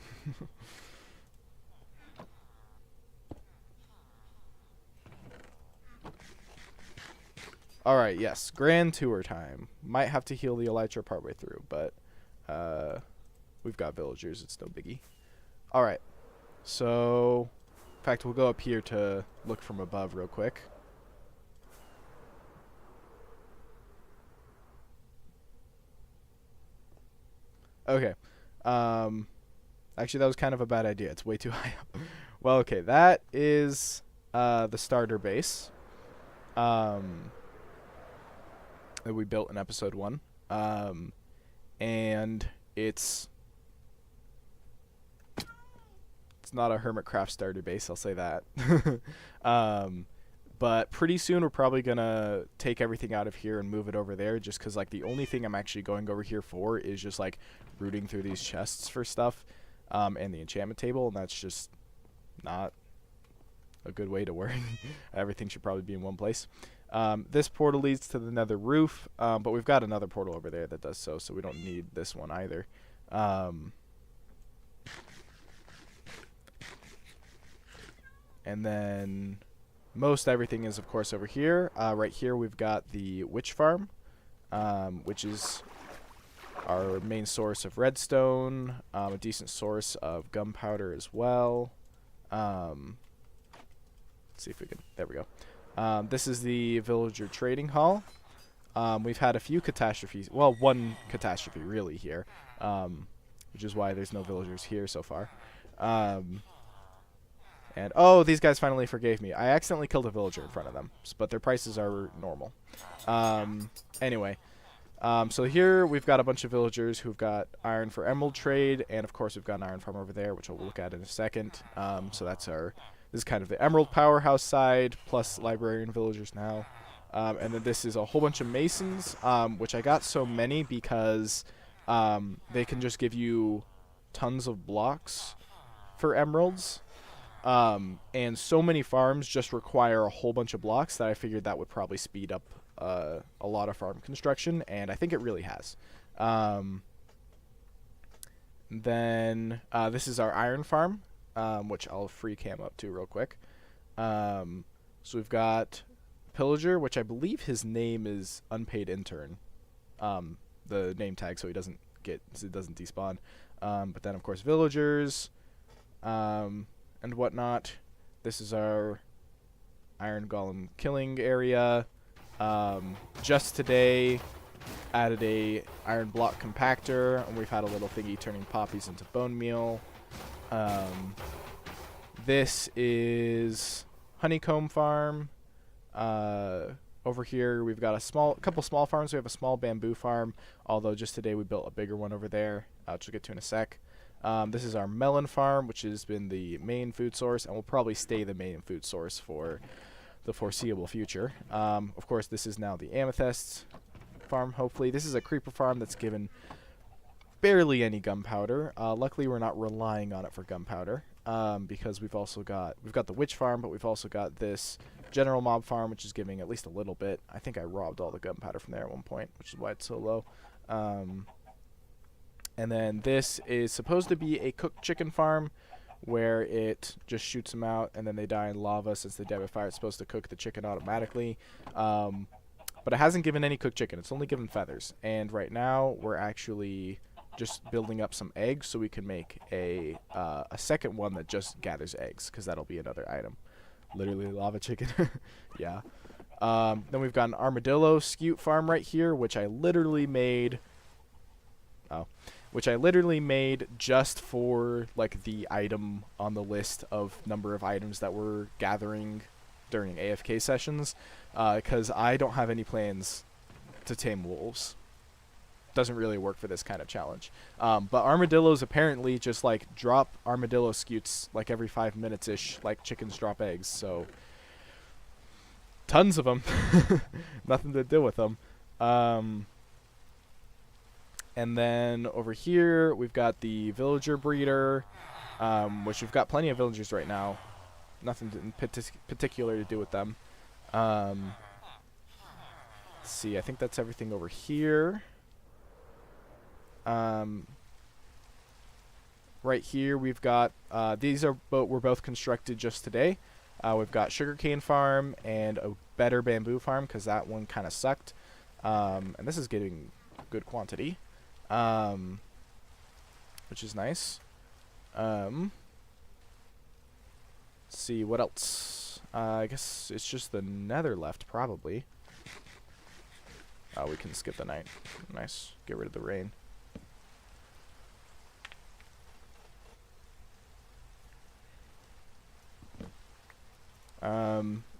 Alright, yes. Grand tour time. Might have to heal the elytra partway through, but we've got villagers. It's no biggie. Alright. So, in fact, we'll go up here to look from above real quick. Okay. Actually, that was kind of a bad idea. It's way too high up. Well, okay. That is the starter base. That we built in episode 1. And it's not a Hermitcraft starter base, I'll say that. But pretty soon we're probably gonna take everything out of here and move it over there, just because like the only thing I'm actually going over here for is just like rooting through these chests for stuff, and the enchantment table, and that's just not a good way to work. Everything should probably be in one place. This portal leads to the nether roof, but we've got another portal over there that does so we don't need this one either. And then most everything is, of course, over here. Right here we've got the witch farm, which is our main source of redstone, a decent source of gunpowder as well. Let's see if we can... There we go. This is the villager trading hall. We've had a few catastrophes. Well, one catastrophe, really, here. Which is why there's no villagers here so far. And, oh, these guys finally forgave me. I accidentally killed a villager in front of them, but their prices are normal. Anyway, so here we've got a bunch of villagers who've got iron for emerald trade, and of course we've got an iron farm over there, which we'll look at in a second. So that's this is kind of the emerald powerhouse side, plus librarian villagers now. And then this is a whole bunch of masons, which I got so many because they can just give you tons of blocks for emeralds. And so many farms just require a whole bunch of blocks that I figured that would probably speed up a lot of farm construction, and I think it really has. Then this is our iron farm, which I'll free cam up to real quick. So we've got Pillager, which I believe his name is Unpaid Intern, the name tag, so it doesn't despawn. But then of course villagers, and whatnot. This is our iron golem killing area. Just today, added a iron block compactor, and we've had a little thingy turning poppies into bone meal. This is honeycomb farm. Over here we've got a couple small farms. We have a small bamboo farm, although just today we built a bigger one over there, which we'll get to in a sec. This is our melon farm, which has been the main food source and will probably stay the main food source for the foreseeable future. Of course, this is now the Amethyst farm, hopefully. This is a creeper farm that's given barely any gunpowder. Luckily, we're not relying on it for gunpowder, because we've got the witch farm, but we've also got this general mob farm, which is giving at least a little bit. I think I robbed all the gunpowder from there at one point, which is why it's so low. And then this is supposed to be a cooked chicken farm, where it just shoots them out and then they die in lava. Since they die by fire, it's supposed to cook the chicken automatically. But it hasn't given any cooked chicken. It's only given feathers. And right now we're actually just building up some eggs so we can make a second one that just gathers eggs, because that'll be another item. Literally lava chicken. Yeah. Then we've got an armadillo scute farm right here, which I literally made just for like the item on the list of number of items that we're gathering during AFK sessions, because I don't have any plans to tame wolves. Doesn't really work for this kind of challenge. But armadillos apparently just like drop armadillo scutes like every 5 minutes ish, like chickens drop eggs. So tons of them. Nothing to do with them. And then over here we've got the villager breeder, which we've got plenty of villagers right now. Nothing in particular to do with them. Let's see, I think that's everything over here. Right here we've got were both constructed just today. We've got sugarcane farm and a better bamboo farm, because that one kind of sucked. And this is getting good quantity, which is nice. Let's see what else. I guess it's just the nether left, probably. Oh, we can skip the night. Nice. Get rid of the rain.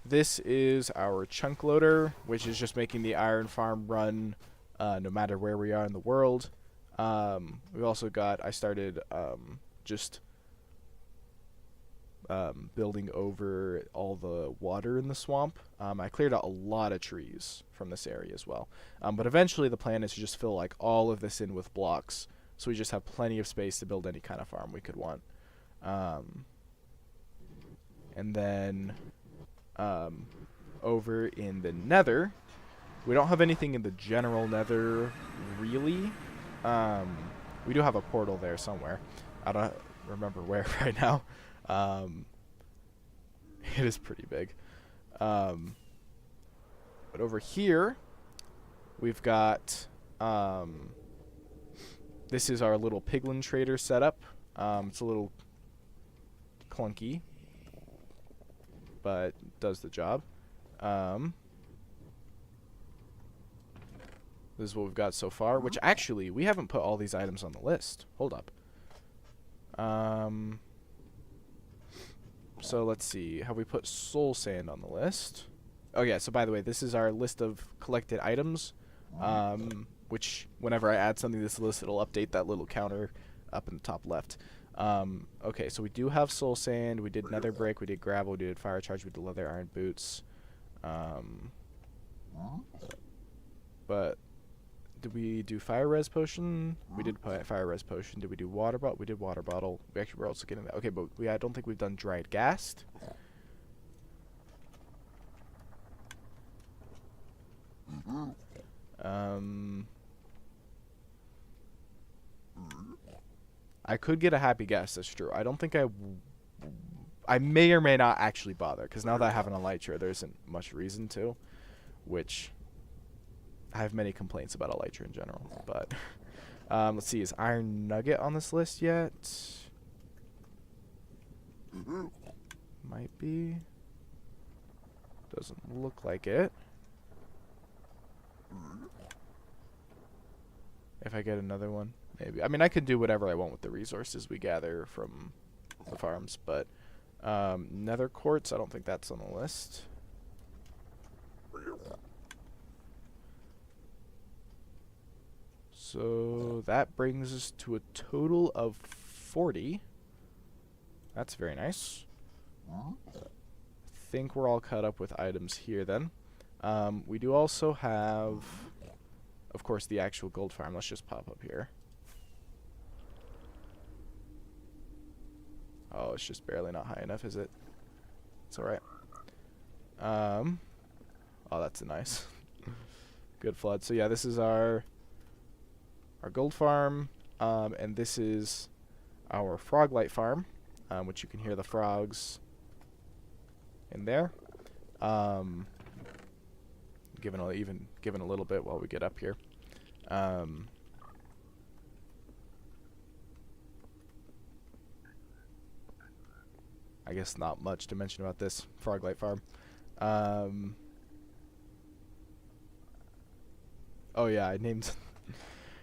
This is our chunk loader, which is just making the iron farm run no matter where we are in the world. We've also got, I started just building over all the water in the swamp. I cleared out a lot of trees from this area as well. But eventually the plan is to just fill like all of this in with blocks, so we just have plenty of space to build any kind of farm we could want. And then over in the nether, we don't have anything in the general nether, really. We do have a portal there somewhere. I don't remember where right now. It is pretty big. But over here, we've got... this is our little piglin trader setup. It's a little clunky, but does the job. This is what we've got so far, which actually, we haven't put all these items on the list. Hold up. So let's see. Have we put soul sand on the list? Oh yeah, so by the way, this is our list of collected items, which whenever I add something to this list, it'll update that little counter up in the top left. Okay, so we do have soul sand, we did nether brick, we did gravel, we did fire charge, we did leather iron boots. But did we do fire res potion? We did fire res potion. Did we do water bottle? We did water bottle. We actually were also getting that. Okay, but I don't think we've done dried ghast. I could get a happy guess, that's true. I don't think I may or may not actually bother, because now that I have an elytra, there isn't much reason to, which I have many complaints about elytra in general. But let's see, is iron nugget on this list yet? Might be. Doesn't look like it. If I get another one, maybe. I mean, I could do whatever I want with the resources we gather from the farms, but nether quartz, I don't think that's on the list. So that brings us to a total of 40. That's very nice. I think we're all caught up with items here then. We do also have, of course, the actual gold farm. Let's just pop up here. Oh, it's just barely not high enough, is it? It's alright. Oh, that's a nice. Good flood. So yeah, this is our gold farm, and this is our frog light farm, which you can hear the frogs in there. Given a little bit while we get up here. I guess not much to mention about this frog light farm. Oh yeah, I named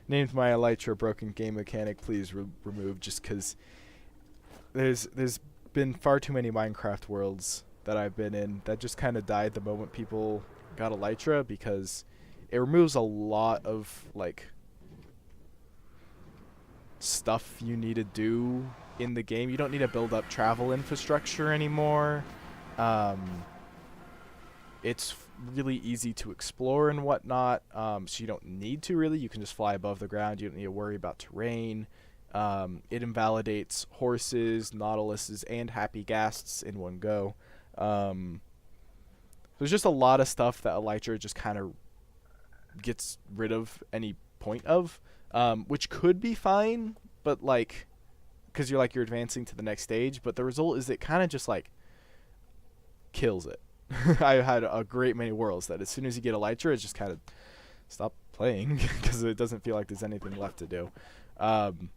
my elytra broken game mechanic. Please remove, just because there's been far too many Minecraft worlds that I've been in that just kind of died the moment people got elytra, because it removes a lot of like stuff you need to do in the game. You don't need to build up travel infrastructure anymore. It's really easy to explore and whatnot, so you don't need to really. You can just fly above the ground. You don't need to worry about terrain. It invalidates horses, nautiluses, and happy ghasts in one go. There's just a lot of stuff that elytra just kind of gets rid of any point of, which could be fine, but like, because you're advancing to the next stage, but the result is it kind of just like kills it. I had a great many worlds that as soon as you get elytra, it's just kind of stop playing because it doesn't feel like there's anything left to do. And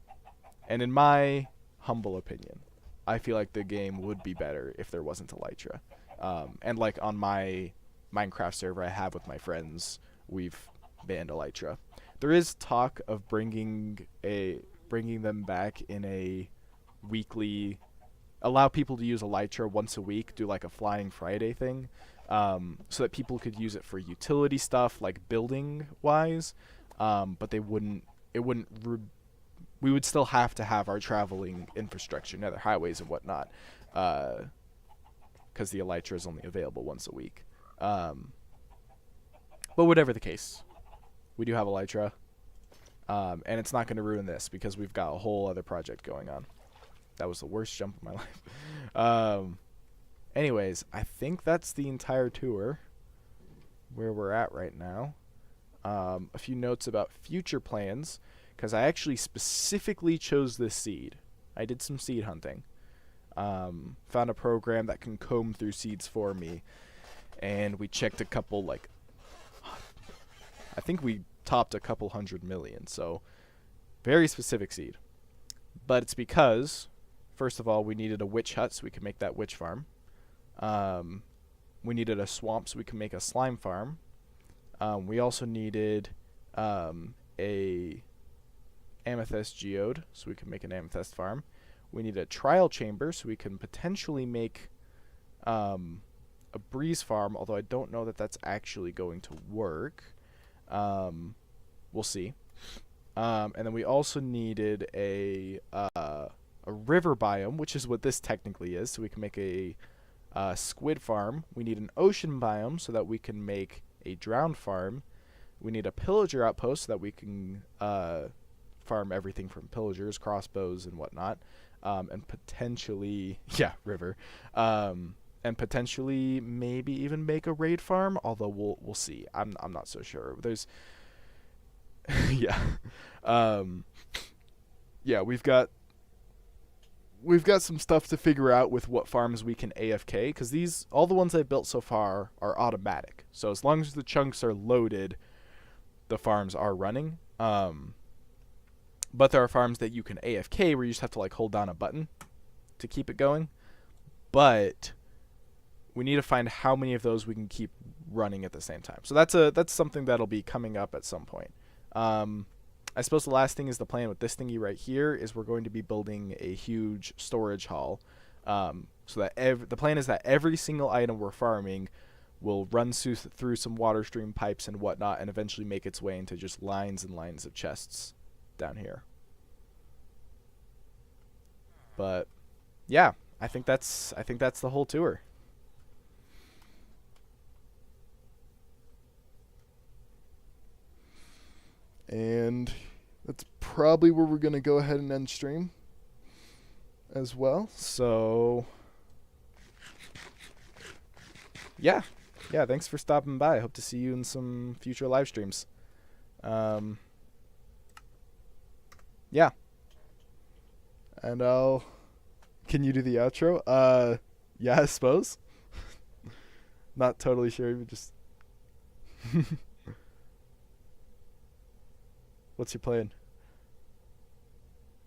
in my humble opinion, I feel like the game would be better if there wasn't elytra. And like on my Minecraft server I have with my friends, we've banned elytra. There is talk of bringing them back in a weekly, allow people to use elytra once a week, do like a Flying Friday thing, so that people could use it for utility stuff like building wise, but we would still have to have our traveling infrastructure, nether highways and whatnot, because the elytra is only available once a week. But whatever the case, we do have elytra, and it's not going to ruin this because we've got a whole other project going on. That was the worst jump of my life. Anyways, I think that's the entire tour where we're at right now. A few notes about future plans, because I actually specifically chose this seed. I did some seed hunting. Found a program that can comb through seeds for me, and we checked a couple, like, I think we topped a couple 100 million, so very specific seed. But it's because, first of all, we needed a witch hut so we could make that witch farm. We needed a swamp so we could make a slime farm. We also needed a amethyst geode so we could make an amethyst farm. We need a trial chamber so we can potentially make a breeze farm, although I don't know that that's actually going to work. We'll see. And then we also needed a river biome, which is what this technically is, so we can make a squid farm. We need an ocean biome so that we can make a drowned farm. We need a pillager outpost so that we can farm everything from pillagers, crossbows, and whatnot. And potentially, river. And potentially maybe even make a raid farm, although we'll see. I'm not so sure. There's we've got some stuff to figure out with what farms we can AFK, because all the ones I've built so far are automatic. So as long as the chunks are loaded, the farms are running. But there are farms that you can AFK where you just have to like hold down a button to keep it going. But we need to find how many of those we can keep running at the same time. So that's something that'll be coming up at some point. I suppose the last thing is the plan with this thingy right here is we're going to be building a huge storage hall. So that the plan is that every single item we're farming will run through some water stream pipes and whatnot, and eventually make its way into just lines and lines of chests down here. But yeah, I think that's the whole tour. And that's probably where we're going to go ahead and end stream as well. So yeah, thanks for stopping by. I hope to see you in some future live streams. Yeah. And can you do the outro? Yeah, I suppose. Not totally sure, but just what's your plan?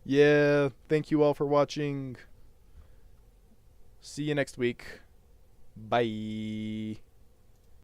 Yeah, thank you all for watching. See you next week. Bye.